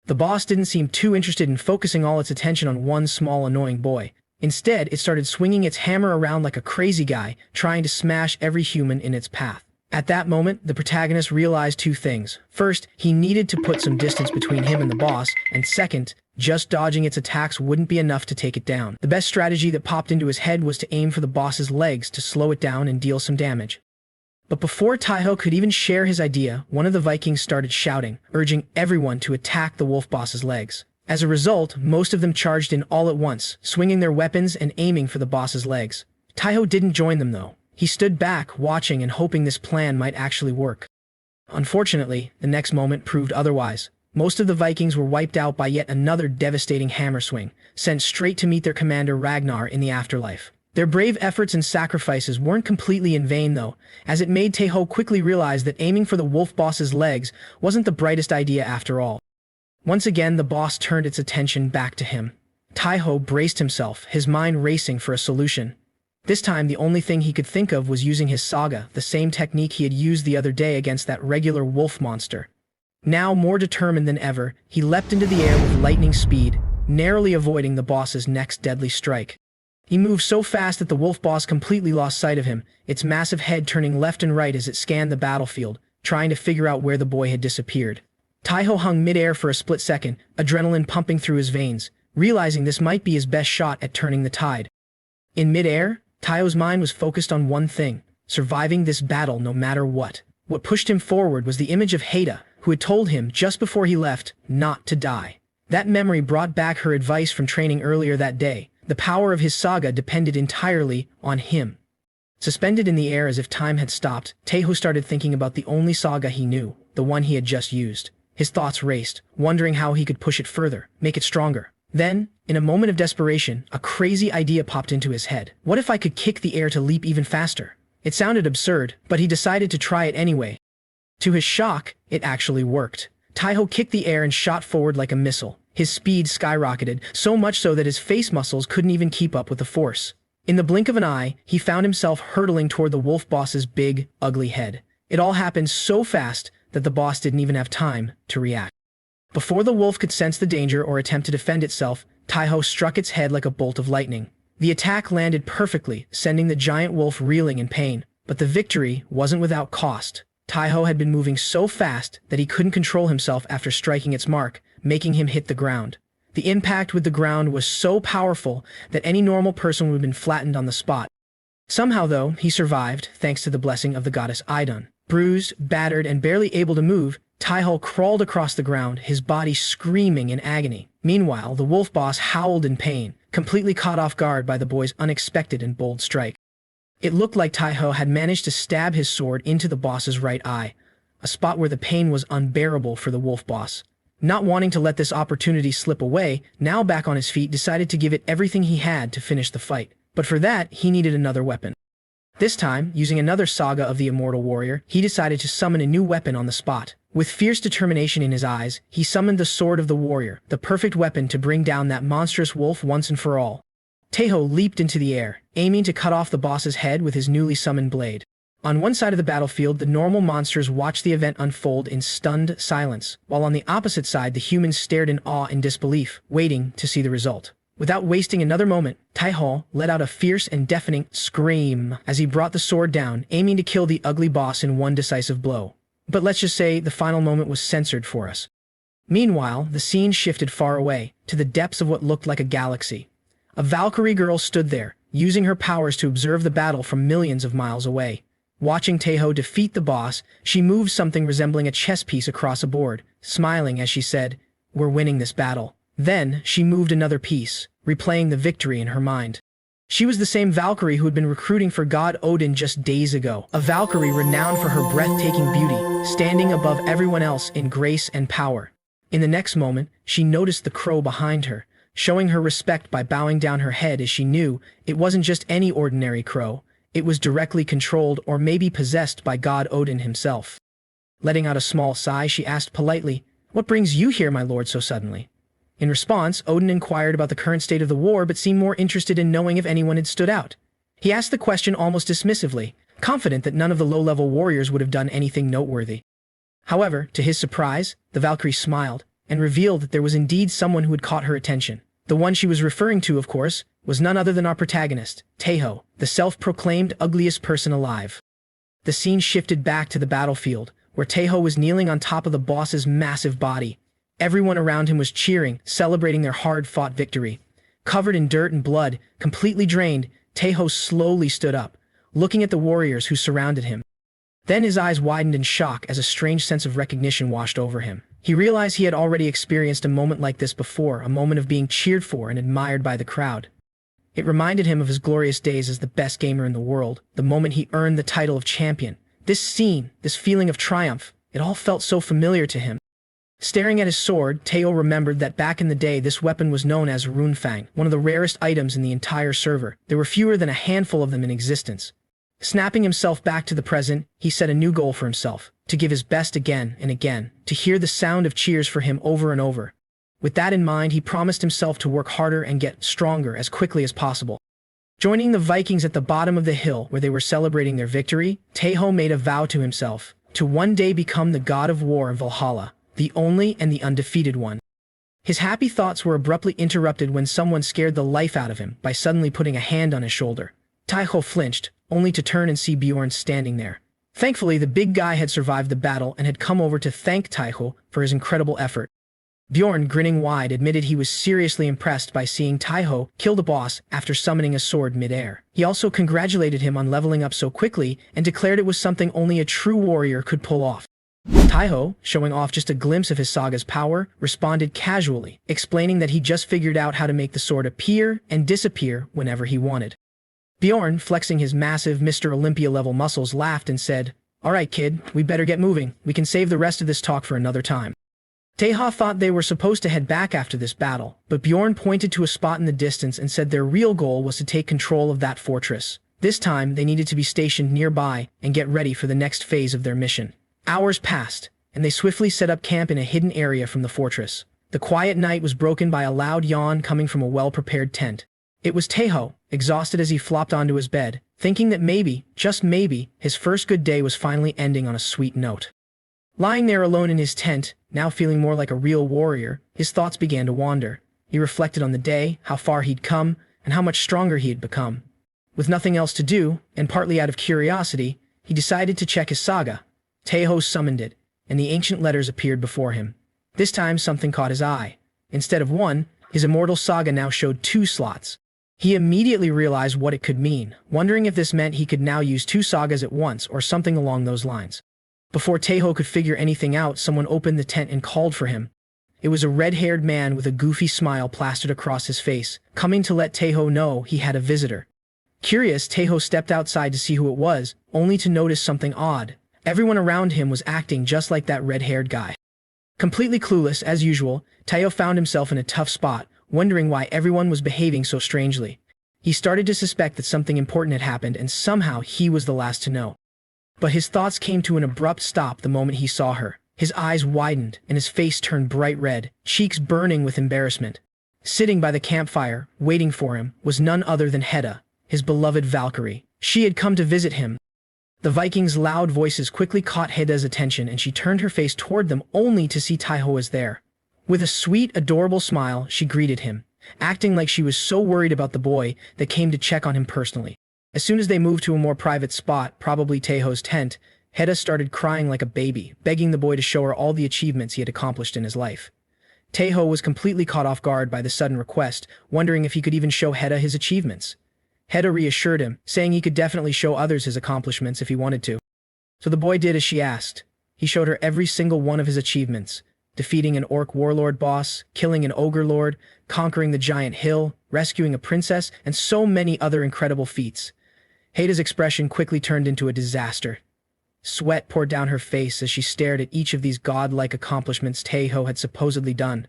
The boss didn't seem too interested in focusing all its attention on one small annoying boy. Instead, it started swinging its hammer around like a crazy guy, trying to smash every human in its path. At that moment, the protagonist realized 2 things. First, he needed to put some distance between him and the boss, and second, just dodging its attacks wouldn't be enough to take it down. The best strategy that popped into his head was to aim for the boss's legs to slow it down and deal some damage. But before Taiho could even share his idea, one of the Vikings started shouting, urging everyone to attack the wolf boss's legs. As a result, most of them charged in all at once, swinging their weapons and aiming for the boss's legs. Taiho didn't join them though. He stood back, watching and hoping this plan might actually work. Unfortunately, the next moment proved otherwise. Most of the Vikings were wiped out by yet another devastating hammer swing, sent straight to meet their commander Ragnar in the afterlife. Their brave efforts and sacrifices weren't completely in vain though, as it made Taiho quickly realize that aiming for the wolf boss's legs wasn't the brightest idea after all. Once again, the boss turned its attention back to him. Taiho braced himself, his mind racing for a solution. This time, the only thing he could think of was using his Saga, the same technique he had used the other day against that regular wolf monster. Now more determined than ever, he leapt into the air with lightning speed, narrowly avoiding the boss's next deadly strike. He moved so fast that the wolf boss completely lost sight of him, its massive head turning left and right as it scanned the battlefield, trying to figure out where the boy had disappeared. Taiho hung mid-air for a split second, adrenaline pumping through his veins, realizing this might be his best shot at turning the tide. In mid-air, Taiho's mind was focused on one thing: surviving this battle no matter what. What pushed him forward was the image of Heda, who had told him just before he left not to die. That memory brought back her advice from training earlier that day. The power of his saga depended entirely on him. Suspended in the air as if time had stopped, Taiho started thinking about the only saga he knew, the one he had just used. His thoughts raced, wondering how he could push it further, make it stronger. Then, in a moment of desperation, a crazy idea popped into his head. What if I could kick the air to leap even faster? It sounded absurd, but he decided to try it anyway. To his shock, it actually worked. Taiho kicked the air and shot forward like a missile. His speed skyrocketed, so much so that his face muscles couldn't even keep up with the force. In the blink of an eye, he found himself hurtling toward the wolf boss's big, ugly head. It all happened so fast that the boss didn't even have time to react. Before the wolf could sense the danger or attempt to defend itself, Taiho struck its head like a bolt of lightning. The attack landed perfectly, sending the giant wolf reeling in pain. But the victory wasn't without cost. Taiho had been moving so fast that he couldn't control himself after striking its mark, making him hit the ground. The impact with the ground was so powerful that any normal person would have been flattened on the spot. Somehow, though, he survived, thanks to the blessing of the goddess Idun. Bruised, battered, and barely able to move, Taiho crawled across the ground, his body screaming in agony. Meanwhile, the wolf boss howled in pain, completely caught off guard by the boy's unexpected and bold strike. It looked like Taiho had managed to stab his sword into the boss's right eye, a spot where the pain was unbearable for the wolf boss. Not wanting to let this opportunity slip away, now back on his feet, decided to give it everything he had to finish the fight. But for that, he needed another weapon. This time, using another saga of the Immortal warrior, he decided to summon a new weapon on the spot. With fierce determination in his eyes, he summoned the Sword of the Warrior, the perfect weapon to bring down that monstrous wolf once and for all. Taiho leaped into the air, aiming to cut off the boss's head with his newly summoned blade. On one side of the battlefield, the normal monsters watched the event unfold in stunned silence, while on the opposite side, the humans stared in awe and disbelief, waiting to see the result. Without wasting another moment, Taiho let out a fierce and deafening scream as he brought the sword down, aiming to kill the ugly boss in one decisive blow. But let's just say the final moment was censored for us. Meanwhile, the scene shifted far away, to the depths of what looked like a galaxy. A Valkyrie girl stood there, using her powers to observe the battle from millions of miles away. Watching Taiho defeat the boss, she moved something resembling a chess piece across a board, smiling as she said, "We're winning this battle." Then, she moved another piece, replaying the victory in her mind. She was the same Valkyrie who had been recruiting for god Odin just days ago, a Valkyrie renowned for her breathtaking beauty, standing above everyone else in grace and power. In the next moment, she noticed the crow behind her, showing her respect by bowing down her head as she knew it wasn't just any ordinary crow, it was directly controlled or maybe possessed by god Odin himself. Letting out a small sigh, she asked politely, "What brings you here, my lord, so suddenly?" In response, Odin inquired about the current state of the war but seemed more interested in knowing if anyone had stood out. He asked the question almost dismissively, confident that none of the low-level warriors would have done anything noteworthy. However, to his surprise, the Valkyrie smiled and revealed that there was indeed someone who had caught her attention. The one she was referring to, of course, was none other than our protagonist, Taiho, the self-proclaimed ugliest person alive. The scene shifted back to the battlefield, where Taiho was kneeling on top of the boss's massive body. Everyone around him was cheering, celebrating their hard-fought victory. Covered in dirt and blood, completely drained, Taiho slowly stood up, looking at the warriors who surrounded him. Then his eyes widened in shock as a strange sense of recognition washed over him. He realized he had already experienced a moment like this before, a moment of being cheered for and admired by the crowd. It reminded him of his glorious days as the best gamer in the world, the moment he earned the title of champion. This scene, this feeling of triumph, it all felt so familiar to him. Staring at his sword, Taiho remembered that back in the day this weapon was known as Rune Fang, one of the rarest items in the entire server. There were fewer than a handful of them in existence. Snapping himself back to the present, he set a new goal for himself, to give his best again and again, to hear the sound of cheers for him over and over. With that in mind, he promised himself to work harder and get stronger as quickly as possible. Joining the Vikings at the bottom of the hill where they were celebrating their victory, Taiho made a vow to himself, to one day become the god of war in Valhalla. the only and the undefeated one. His happy thoughts were abruptly interrupted when someone scared the life out of him by suddenly putting a hand on his shoulder. Taiho flinched, only to turn and see Bjorn standing there. Thankfully, the big guy had survived the battle and had come over to thank Taiho for his incredible effort. Bjorn, grinning wide, admitted he was seriously impressed by seeing Taiho kill the boss after summoning a sword mid-air. He also congratulated him on leveling up so quickly and declared it was something only a true warrior could pull off. Taiho, showing off just a glimpse of his Saga's power, responded casually, explaining that he just figured out how to make the sword appear and disappear whenever he wanted. Bjorn, flexing his massive Mr. Olympia-level muscles, laughed and said, "All right, kid, we better get moving. We can save the rest of this talk for another time." Taiho thought they were supposed to head back after this battle, but Bjorn pointed to a spot in the distance and said their real goal was to take control of that fortress. This time, they needed to be stationed nearby and get ready for the next phase of their mission. Hours passed, and they swiftly set up camp in a hidden area from the fortress. The quiet night was broken by a loud yawn coming from a well-prepared tent. It was Taiho, exhausted as he flopped onto his bed, thinking that maybe, just maybe, his first good day was finally ending on a sweet note. Lying there alone in his tent, now feeling more like a real warrior, his thoughts began to wander. He reflected on the day, how far he'd come, and how much stronger he had become. With nothing else to do, and partly out of curiosity, he decided to check his Saga. Taiho summoned it, and the ancient letters appeared before him. This time something caught his eye. Instead of one, his Immortal Saga now showed 2 slots. He immediately realized what it could mean, wondering if this meant he could now use 2 sagas at once or something along those lines. Before Taiho could figure anything out, someone opened the tent and called for him. It was a red-haired man with a goofy smile plastered across his face, coming to let Taiho know he had a visitor. Curious, Taiho stepped outside to see who it was, only to notice something odd. Everyone around him was acting just like that red-haired guy. Completely clueless, as usual, Taiho found himself in a tough spot, wondering why everyone was behaving so strangely. He started to suspect that something important had happened and somehow he was the last to know. But his thoughts came to an abrupt stop the moment he saw her. His eyes widened and his face turned bright red, cheeks burning with embarrassment. Sitting by the campfire, waiting for him, was none other than Heda, his beloved Valkyrie. She had come to visit him. The Vikings' loud voices quickly caught Heda's attention and she turned her face toward them only to see Taiho was there. With a sweet, adorable smile, she greeted him, acting like she was so worried about the boy that came to check on him personally. As soon as they moved to a more private spot, probably Taiho's tent, Heda started crying like a baby, begging the boy to show her all the achievements he had accomplished in his life. Taiho was completely caught off guard by the sudden request, wondering if he could even show Heda his achievements. Heda reassured him, saying he could definitely show others his accomplishments if he wanted to. So the boy did as she asked. He showed her every single one of his achievements, defeating an orc warlord boss, killing an ogre lord, conquering the giant hill, rescuing a princess, and so many other incredible feats. Heda's expression quickly turned into a disaster. Sweat poured down her face as she stared at each of these godlike accomplishments Taiho had supposedly done.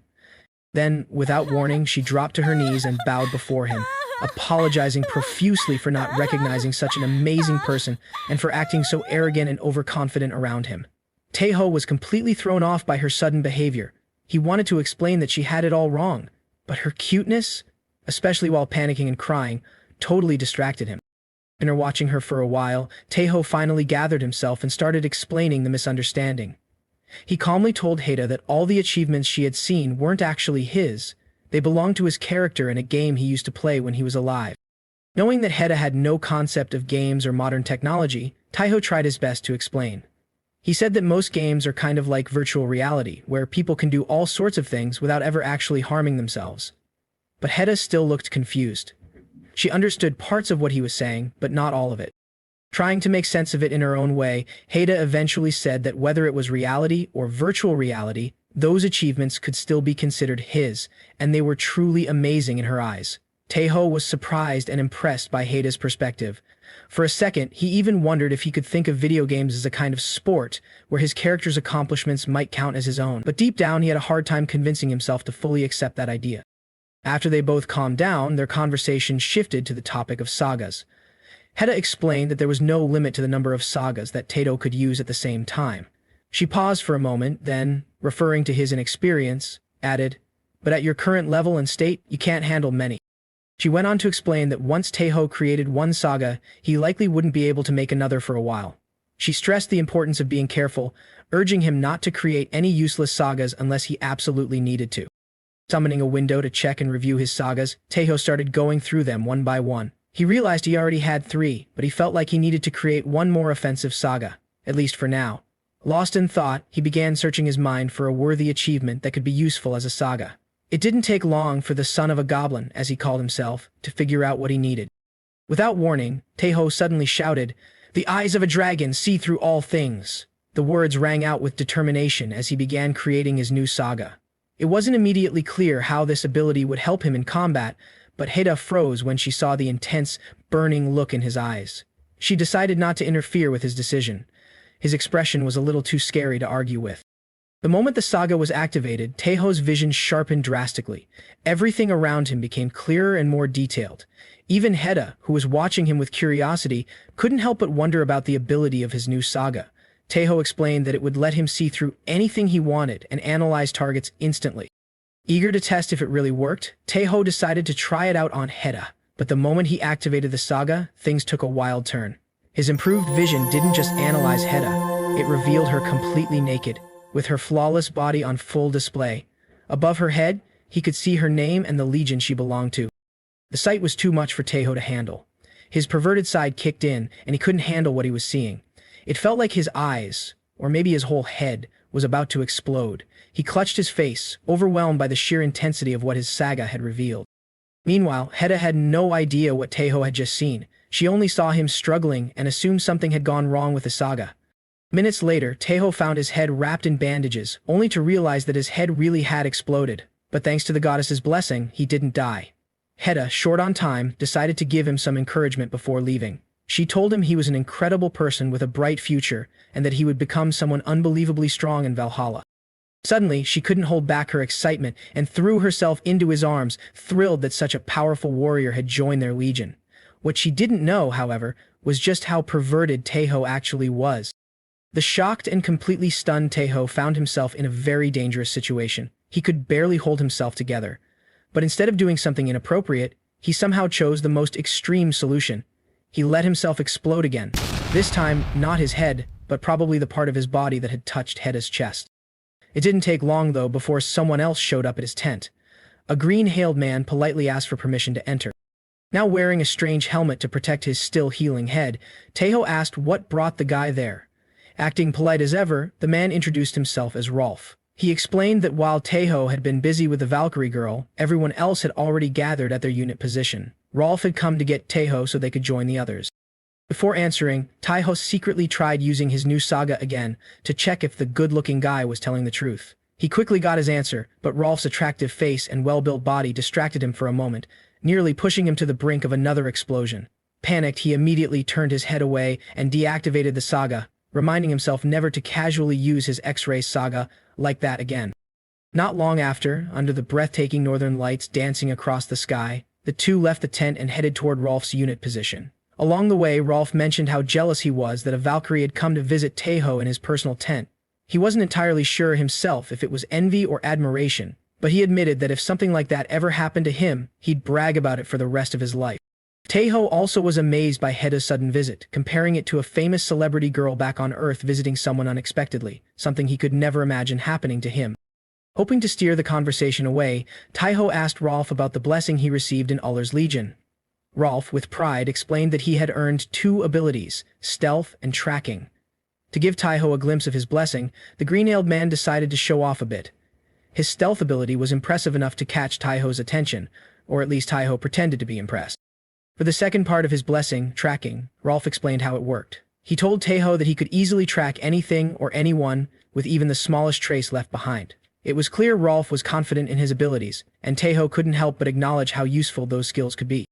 Then, without warning, she dropped to her knees and bowed before him, apologizing profusely for not recognizing such an amazing person and for acting so arrogant and overconfident around him. Taiho was completely thrown off by her sudden behavior. He wanted to explain that she had it all wrong, but her cuteness, especially while panicking and crying, totally distracted him. After watching her for a while, Taiho finally gathered himself and started explaining the misunderstanding. He calmly told Heda that all the achievements she had seen weren't actually his. They belonged to his character in a game he used to play when he was alive. Knowing that Heda had no concept of games or modern technology, Taiho tried his best to explain. He said that most games are kind of like virtual reality, where people can do all sorts of things without ever actually harming themselves. But Heda still looked confused. She understood parts of what he was saying, but not all of it. Trying to make sense of it in her own way, Heda eventually said that whether it was reality or virtual reality, those achievements could still be considered his, and they were truly amazing in her eyes. Taiho was surprised and impressed by Heda's perspective. For a second, he even wondered if he could think of video games as a kind of sport, where his character's accomplishments might count as his own. But deep down, he had a hard time convincing himself to fully accept that idea. After they both calmed down, their conversation shifted to the topic of sagas. Heda explained that there was no limit to the number of sagas that Taiho could use at the same time. She paused for a moment, then, referring to his inexperience, added, "But at your current level and state, you can't handle many." She went on to explain that once Taiho created one saga, he likely wouldn't be able to make another for a while. She stressed the importance of being careful, urging him not to create any useless sagas unless he absolutely needed to. Summoning a window to check and review his sagas, Taeho started going through them one by one. He realized he already had 3, but he felt like he needed to create one more offensive saga, at least for now. Lost in thought, he began searching his mind for a worthy achievement that could be useful as a saga. It didn't take long for the son of a goblin, as he called himself, to figure out what he needed. Without warning, Taeho suddenly shouted, "The eyes of a dragon see through all things." The words rang out with determination as he began creating his new saga. It wasn't immediately clear how this ability would help him in combat, but Heda froze when she saw the intense, burning look in his eyes. She decided not to interfere with his decision. His expression was a little too scary to argue with. The moment the saga was activated, Taeho's vision sharpened drastically. Everything around him became clearer and more detailed. Even Heda, who was watching him with curiosity, couldn't help but wonder about the ability of his new saga. Taeho explained that it would let him see through anything he wanted and analyze targets instantly. Eager to test if it really worked, Taeho decided to try it out on Heda. But the moment he activated the saga, things took a wild turn. His improved vision didn't just analyze Heda, it revealed her completely naked, with her flawless body on full display. Above her head, he could see her name and the legion she belonged to. The sight was too much for Taeho to handle. His perverted side kicked in, and he couldn't handle what he was seeing. It felt like his eyes, or maybe his whole head, was about to explode. He clutched his face, overwhelmed by the sheer intensity of what his saga had revealed. Meanwhile, Heda had no idea what Taeho had just seen. She only saw him struggling and assumed something had gone wrong with the saga. Minutes later, Taeho found his head wrapped in bandages, only to realize that his head really had exploded. But thanks to the goddess's blessing, he didn't die. Heda, short on time, decided to give him some encouragement before leaving. She told him he was an incredible person with a bright future, and that he would become someone unbelievably strong in Valhalla. Suddenly, she couldn't hold back her excitement and threw herself into his arms, thrilled that such a powerful warrior had joined their legion. What she didn't know, however, was just how perverted Taeho actually was. The shocked and completely stunned Taeho found himself in a very dangerous situation. He could barely hold himself together. But instead of doing something inappropriate, he somehow chose the most extreme solution. He let himself explode again. This time, not his head, but probably the part of his body that had touched Heda's chest. It didn't take long, though, before someone else showed up at his tent. A green-hailed man politely asked for permission to enter. Now wearing a strange helmet to protect his still-healing head, Taeho asked what brought the guy there. Acting polite as ever, the man introduced himself as Rolf. He explained that while Taeho had been busy with the Valkyrie girl, everyone else had already gathered at their unit position. Rolf had come to get Taeho so they could join the others. Before answering, Taeho secretly tried using his new saga again to check if the good-looking guy was telling the truth. He quickly got his answer, but Rolf's attractive face and well-built body distracted him for a moment, nearly pushing him to the brink of another explosion. Panicked, he immediately turned his head away and deactivated the saga, reminding himself never to casually use his X-ray saga like that again. Not long after, under the breathtaking northern lights dancing across the sky, the two left the tent and headed toward Rolf's unit position. Along the way, Rolf mentioned how jealous he was that a Valkyrie had come to visit Taeho in his personal tent. He wasn't entirely sure himself if it was envy or admiration, but he admitted that if something like that ever happened to him, he'd brag about it for the rest of his life. Taeho also was amazed by Heda's sudden visit, comparing it to a famous celebrity girl back on Earth visiting someone unexpectedly, something he could never imagine happening to him. Hoping to steer the conversation away, Taeho asked Rolf about the blessing he received in Uller's Legion. Rolf, with pride, explained that he had earned 2 abilities, stealth and tracking. To give Taeho a glimpse of his blessing, the green-nailed man decided to show off a bit. His stealth ability was impressive enough to catch Taeho's attention, or at least Taeho pretended to be impressed. For the second part of his blessing, tracking, Rolf explained how it worked. He told Taeho that he could easily track anything or anyone with even the smallest trace left behind. It was clear Rolf was confident in his abilities, and Taeho couldn't help but acknowledge how useful those skills could be.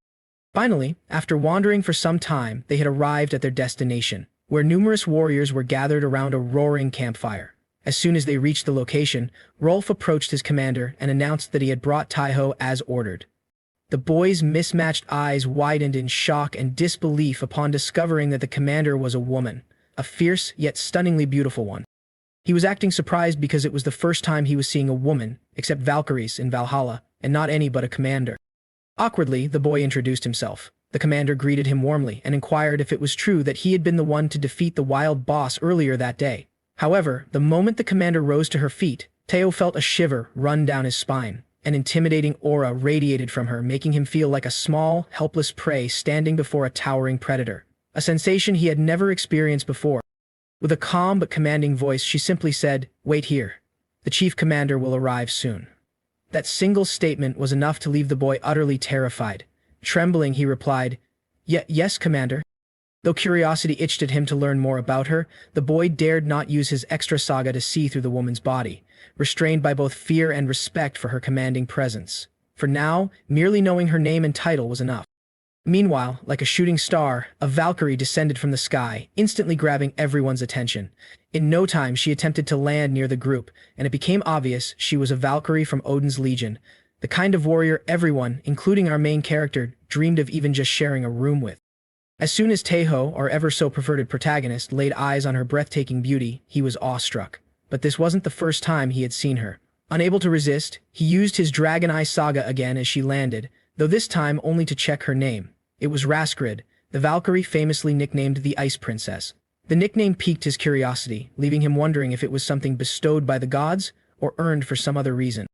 Finally, after wandering for some time, they had arrived at their destination, where numerous warriors were gathered around a roaring campfire. As soon as they reached the location, Rolf approached his commander and announced that he had brought Taeho as ordered. The boy's mismatched eyes widened in shock and disbelief upon discovering that the commander was a woman, a fierce yet stunningly beautiful one. He was acting surprised because it was the first time he was seeing a woman, except Valkyries in Valhalla, and not any but a commander. Awkwardly, the boy introduced himself. The commander greeted him warmly and inquired if it was true that he had been the one to defeat the wild boss earlier that day. However, the moment the commander rose to her feet, Teo felt a shiver run down his spine. An intimidating aura radiated from her, making him feel like a small, helpless prey standing before a towering predator, a sensation he had never experienced before. With a calm but commanding voice, she simply said, "Wait here. The chief commander will arrive soon." That single statement was enough to leave the boy utterly terrified. Trembling, he replied, Yes, commander." Though curiosity itched at him to learn more about her, the boy dared not use his extra saga to see through the woman's body, restrained by both fear and respect for her commanding presence. For now, merely knowing her name and title was enough. Meanwhile, like a shooting star, a Valkyrie descended from the sky, instantly grabbing everyone's attention. In no time, she attempted to land near the group, and it became obvious she was a Valkyrie from Odin's Legion, the kind of warrior everyone, including our main character, dreamed of even just sharing a room with. As soon as Taeho, our ever-so-perverted protagonist, laid eyes on her breathtaking beauty, he was awestruck. But this wasn't the first time he had seen her. Unable to resist, he used his Dragonize saga again as she landed, though this time only to check her name. It was Rasgrid, the Valkyrie famously nicknamed the Ice Princess. The nickname piqued his curiosity, leaving him wondering if it was something bestowed by the gods or earned for some other reason.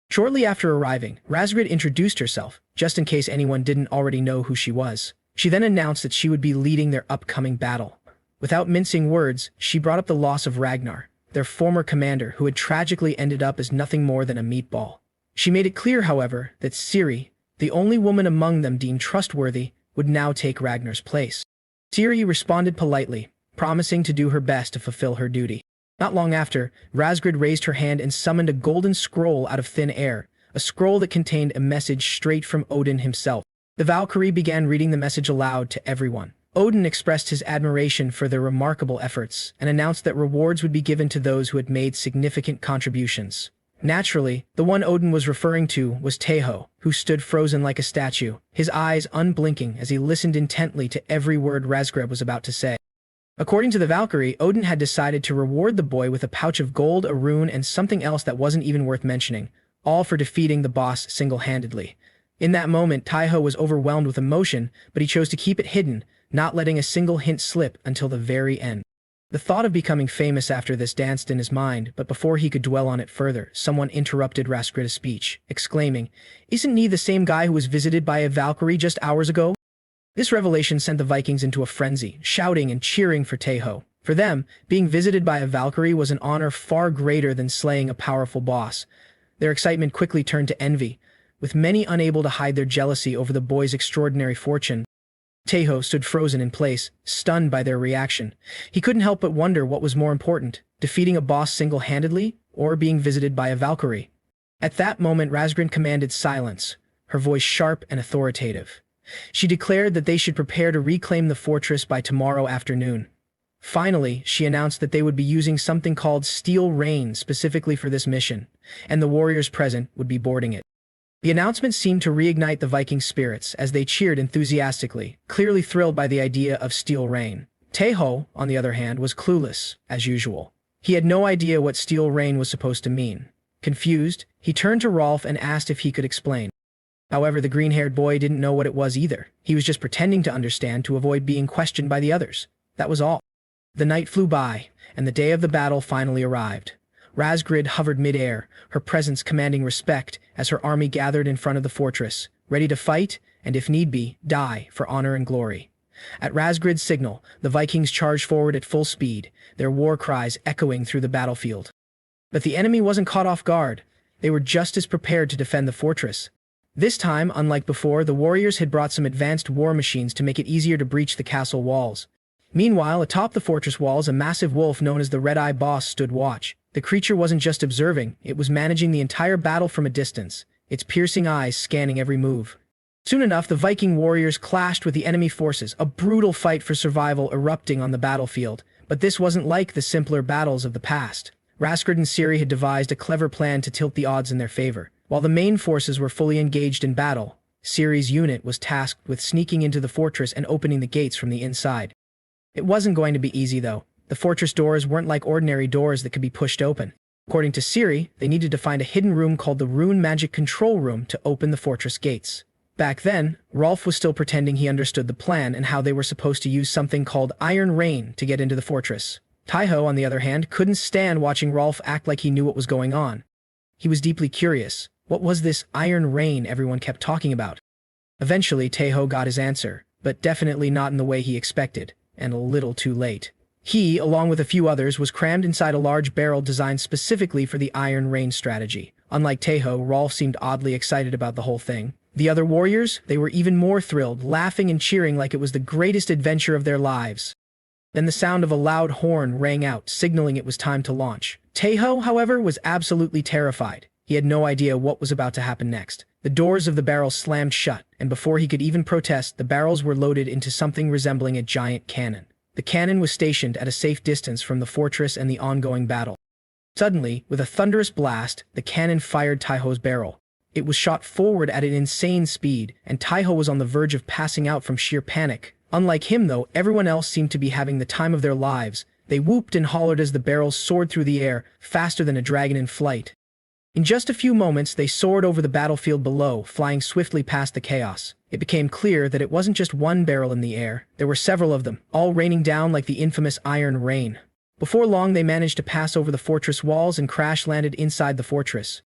Shortly after arriving, Rasgrid introduced herself, just in case anyone didn't already know who she was. She then announced that she would be leading their upcoming battle. Without mincing words, she brought up the loss of Ragnar, their former commander, who had tragically ended up as nothing more than a meatball. She made it clear, however, that Siri, the only woman among them deemed trustworthy, would now take Ragnar's place. Siri responded politely, promising to do her best to fulfill her duty. Not long after, Rasgrid raised her hand and summoned a golden scroll out of thin air, a scroll that contained a message straight from Odin himself. The Valkyrie began reading the message aloud to everyone. Odin expressed his admiration for their remarkable efforts and announced that rewards would be given to those who had made significant contributions. Naturally, the one Odin was referring to was Taeho, who stood frozen like a statue, his eyes unblinking as he listened intently to every word Rasgrid was about to say. According to the Valkyrie, Odin had decided to reward the boy with a pouch of gold, a rune, and something else that wasn't even worth mentioning, all for defeating the boss single-handedly. In that moment, Taeho was overwhelmed with emotion, but he chose to keep it hidden, not letting a single hint slip until the very end. The thought of becoming famous after this danced in his mind, but before he could dwell on it further, someone interrupted Rasgrid's speech, exclaiming, "Isn't he the same guy who was visited by a Valkyrie just hours ago?" This revelation sent the Vikings into a frenzy, shouting and cheering for Taeho. For them, being visited by a Valkyrie was an honor far greater than slaying a powerful boss. Their excitement quickly turned to envy, with many unable to hide their jealousy over the boy's extraordinary fortune. Taeho stood frozen in place, stunned by their reaction. He couldn't help but wonder what was more important, defeating a boss single-handedly or being visited by a Valkyrie. At that moment, Rasgrid commanded silence, her voice sharp and authoritative. She declared that they should prepare to reclaim the fortress by tomorrow afternoon. Finally, she announced that they would be using something called Steel Rain specifically for this mission, and the warriors present would be boarding it. The announcement seemed to reignite the Viking spirits as they cheered enthusiastically, clearly thrilled by the idea of Steel Rain. Taeho, on the other hand, was clueless, as usual. He had no idea what Steel Rain was supposed to mean. Confused, he turned to Rolf and asked if he could explain. However, the green-haired boy didn't know what it was either. He was just pretending to understand to avoid being questioned by the others. That was all. The night flew by, and the day of the battle finally arrived. Rasgrid hovered mid-air, her presence commanding respect as her army gathered in front of the fortress, ready to fight, and if need be, die for honor and glory. At Rasgrid's signal, the Vikings charged forward at full speed, their war cries echoing through the battlefield. But the enemy wasn't caught off guard. They were just as prepared to defend the fortress. This time, unlike before, the warriors had brought some advanced war machines to make it easier to breach the castle walls. Meanwhile, atop the fortress walls, a massive wolf known as the Red-Eye Boss stood watch. The creature wasn't just observing, it was managing the entire battle from a distance, its piercing eyes scanning every move. Soon enough, the Viking warriors clashed with the enemy forces, a brutal fight for survival erupting on the battlefield. But this wasn't like the simpler battles of the past. Rasgrid and Siri had devised a clever plan to tilt the odds in their favor. While the main forces were fully engaged in battle, Siri's unit was tasked with sneaking into the fortress and opening the gates from the inside. It wasn't going to be easy, though. The fortress doors weren't like ordinary doors that could be pushed open. According to Siri, they needed to find a hidden room called the Rune Magic Control Room to open the fortress gates. Back then, Rolf was still pretending he understood the plan and how they were supposed to use something called Iron Rain to get into the fortress. Taiho, on the other hand, couldn't stand watching Rolf act like he knew what was going on. He was deeply curious. What was this Iron Rain everyone kept talking about? Eventually, Taiho got his answer, but definitely not in the way he expected, and a little too late. He, along with a few others, was crammed inside a large barrel designed specifically for the Iron Rain strategy. Unlike Taiho, Rolf seemed oddly excited about the whole thing. The other warriors, they were even more thrilled, laughing and cheering like it was the greatest adventure of their lives. Then the sound of a loud horn rang out, signaling it was time to launch. Taiho, however, was absolutely terrified. He had no idea what was about to happen next. The doors of the barrel slammed shut, and before he could even protest, the barrels were loaded into something resembling a giant cannon. The cannon was stationed at a safe distance from the fortress and the ongoing battle. Suddenly, with a thunderous blast, the cannon fired Taiho's barrel. It was shot forward at an insane speed, and Taiho was on the verge of passing out from sheer panic. Unlike him, though, everyone else seemed to be having the time of their lives. They whooped and hollered as the barrels soared through the air, faster than a dragon in flight. In just a few moments, they soared over the battlefield below, flying swiftly past the chaos. It became clear that it wasn't just one barrel in the air. There were several of them, all raining down like the infamous Iron Rain. Before long, they managed to pass over the fortress walls and crash-landed inside the fortress.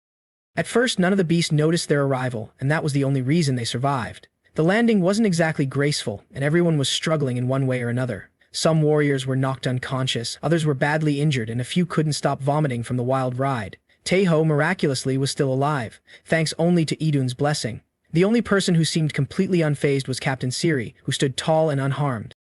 At first, none of the beasts noticed their arrival, and that was the only reason they survived. The landing wasn't exactly graceful, and everyone was struggling in one way or another. Some warriors were knocked unconscious, others were badly injured, and a few couldn't stop vomiting from the wild ride. Taiho, miraculously, was still alive, thanks only to Idun's blessing. The only person who seemed completely unfazed was Captain Siri, who stood tall and unharmed.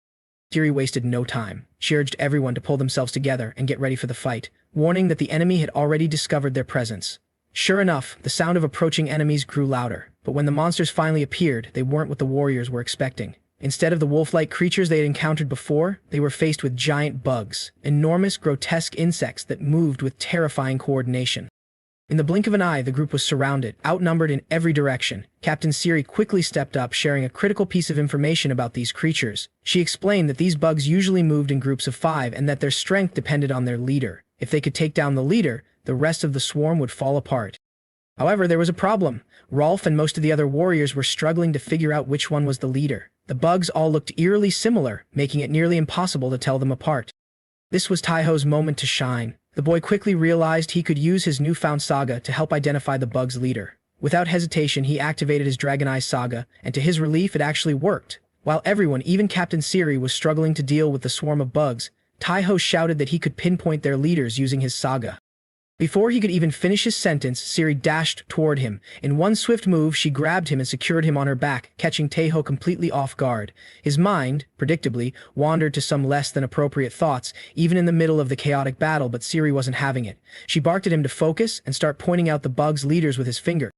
Siri wasted no time. She urged everyone to pull themselves together and get ready for the fight, warning that the enemy had already discovered their presence. Sure enough, the sound of approaching enemies grew louder, but when the monsters finally appeared, they weren't what the warriors were expecting. Instead of the wolf-like creatures they had encountered before, they were faced with giant bugs, enormous, grotesque insects that moved with terrifying coordination. In the blink of an eye, the group was surrounded, outnumbered in every direction. Captain Siri quickly stepped up, sharing a critical piece of information about these creatures. She explained that these bugs usually moved in groups of 5 and that their strength depended on their leader. If they could take down the leader, the rest of the swarm would fall apart. However, there was a problem. Rolf and most of the other warriors were struggling to figure out which one was the leader. The bugs all looked eerily similar, making it nearly impossible to tell them apart. This was Taiho's moment to shine. The boy quickly realized he could use his newfound Saga to help identify the bug's leader. Without hesitation, he activated his Dragonize Saga, and to his relief, it actually worked. While everyone, even Captain Siri, was struggling to deal with the swarm of bugs, Taiho shouted that he could pinpoint their leaders using his Saga. Before he could even finish his sentence, Siri dashed toward him. In one swift move, she grabbed him and secured him on her back, catching Taiho completely off guard. His mind, predictably, wandered to some less than appropriate thoughts, even in the middle of the chaotic battle, but Siri wasn't having it. She barked at him to focus and start pointing out the bug's leaders with his finger.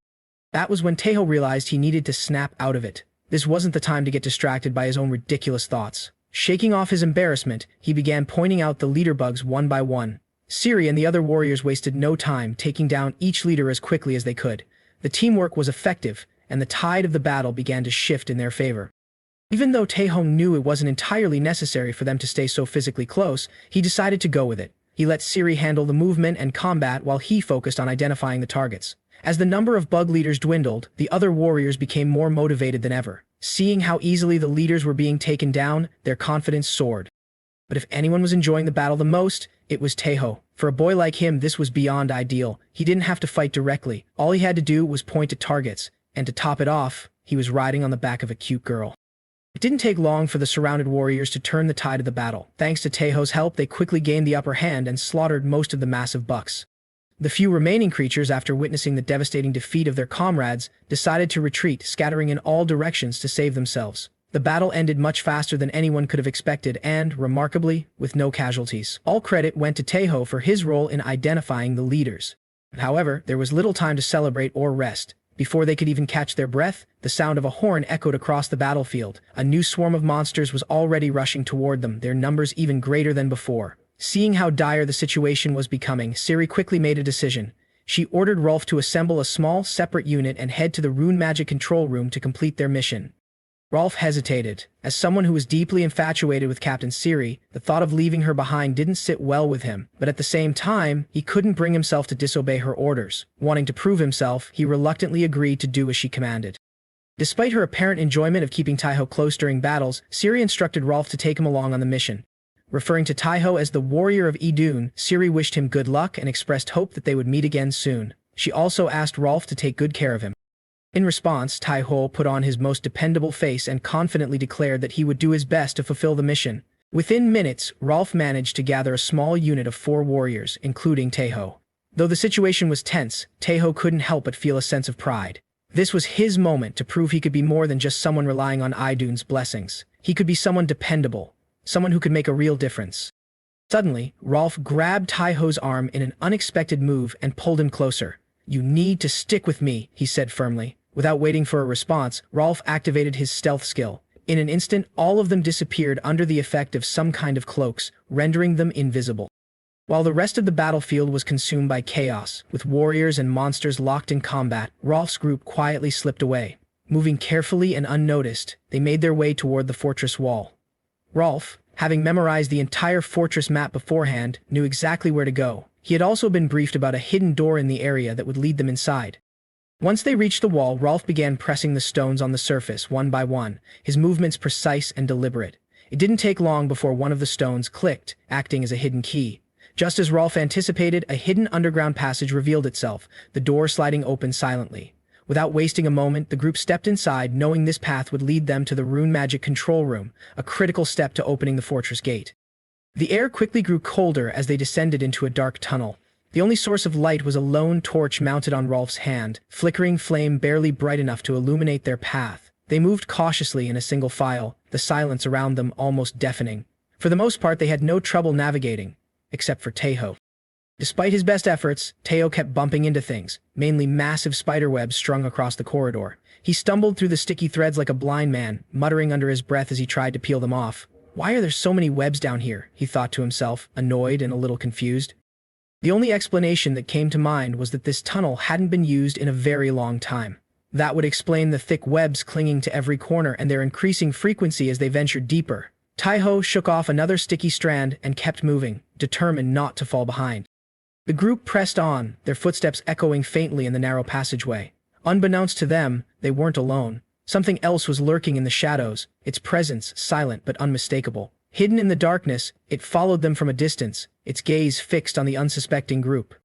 That was when Taiho realized he needed to snap out of it. This wasn't the time to get distracted by his own ridiculous thoughts. Shaking off his embarrassment, he began pointing out the leader bugs one by one. Siri and the other warriors wasted no time, taking down each leader as quickly as they could. The teamwork was effective, and the tide of the battle began to shift in their favor. Even though Taiho knew it wasn't entirely necessary for them to stay so physically close, he decided to go with it. He let Siri handle the movement and combat while he focused on identifying the targets. As the number of bug leaders dwindled, the other warriors became more motivated than ever. Seeing how easily the leaders were being taken down, their confidence soared. But if anyone was enjoying the battle the most, it was Taiho. For a boy like him, this was beyond ideal. He didn't have to fight directly. All he had to do was point at targets, and to top it off, he was riding on the back of a cute girl. It didn't take long for the surrounded warriors to turn the tide of the battle. Thanks to Taiho's help, they quickly gained the upper hand and slaughtered most of the massive bucks. The few remaining creatures, after witnessing the devastating defeat of their comrades, decided to retreat, scattering in all directions to save themselves. The battle ended much faster than anyone could have expected and, remarkably, with no casualties. All credit went to Taiho for his role in identifying the leaders. However, there was little time to celebrate or rest. Before they could even catch their breath, the sound of a horn echoed across the battlefield. A new swarm of monsters was already rushing toward them, their numbers even greater than before. Seeing how dire the situation was becoming, Siri quickly made a decision. She ordered Rolf to assemble a small, separate unit and head to the Rune magic control room to complete their mission. Rolf hesitated. As someone who was deeply infatuated with Captain Siri, the thought of leaving her behind didn't sit well with him, but at the same time, he couldn't bring himself to disobey her orders. Wanting to prove himself, he reluctantly agreed to do as she commanded. Despite her apparent enjoyment of keeping Taiho close during battles, Siri instructed Rolf to take him along on the mission. Referring to Taiho as the warrior of Idun, Siri wished him good luck and expressed hope that they would meet again soon. She also asked Rolf to take good care of him. In response, Taiho put on his most dependable face and confidently declared that he would do his best to fulfill the mission. Within minutes, Rolf managed to gather a small unit of 4 warriors, including Taiho. Though the situation was tense, Taiho couldn't help but feel a sense of pride. This was his moment to prove he could be more than just someone relying on Idun's blessings. He could be someone dependable, someone who could make a real difference. Suddenly, Rolf grabbed Taiho's arm in an unexpected move and pulled him closer. "You need to stick with me," he said firmly. Without waiting for a response, Rolf activated his stealth skill. In an instant, all of them disappeared under the effect of some kind of cloaks, rendering them invisible. While the rest of the battlefield was consumed by chaos, with warriors and monsters locked in combat, Rolf's group quietly slipped away. Moving carefully and unnoticed, they made their way toward the fortress wall. Rolf, having memorized the entire fortress map beforehand, knew exactly where to go. He had also been briefed about a hidden door in the area that would lead them inside. Once they reached the wall, Rolf began pressing the stones on the surface one by one, his movements precise and deliberate. It didn't take long before one of the stones clicked, acting as a hidden key. Just as Rolf anticipated, a hidden underground passage revealed itself, the door sliding open silently. Without wasting a moment, the group stepped inside, knowing this path would lead them to the Rune magic control room, a critical step to opening the fortress gate. The air quickly grew colder as they descended into a dark tunnel. The only source of light was a lone torch mounted on Rolf's hand, flickering flame barely bright enough to illuminate their path. They moved cautiously in a single file, the silence around them almost deafening. For the most part, they had no trouble navigating, except for Taiho. Despite his best efforts, Taiho kept bumping into things, mainly massive spiderwebs strung across the corridor. He stumbled through the sticky threads like a blind man, muttering under his breath as he tried to peel them off. "Why are there so many webs down here?" he thought to himself, annoyed and a little confused. The only explanation that came to mind was that this tunnel hadn't been used in a very long time. That would explain the thick webs clinging to every corner and their increasing frequency as they ventured deeper. Taiho shook off another sticky strand and kept moving, determined not to fall behind. The group pressed on, their footsteps echoing faintly in the narrow passageway. Unbeknownst to them, they weren't alone. Something else was lurking in the shadows, its presence silent but unmistakable. Hidden in the darkness, it followed them from a distance, its gaze fixed on the unsuspecting group.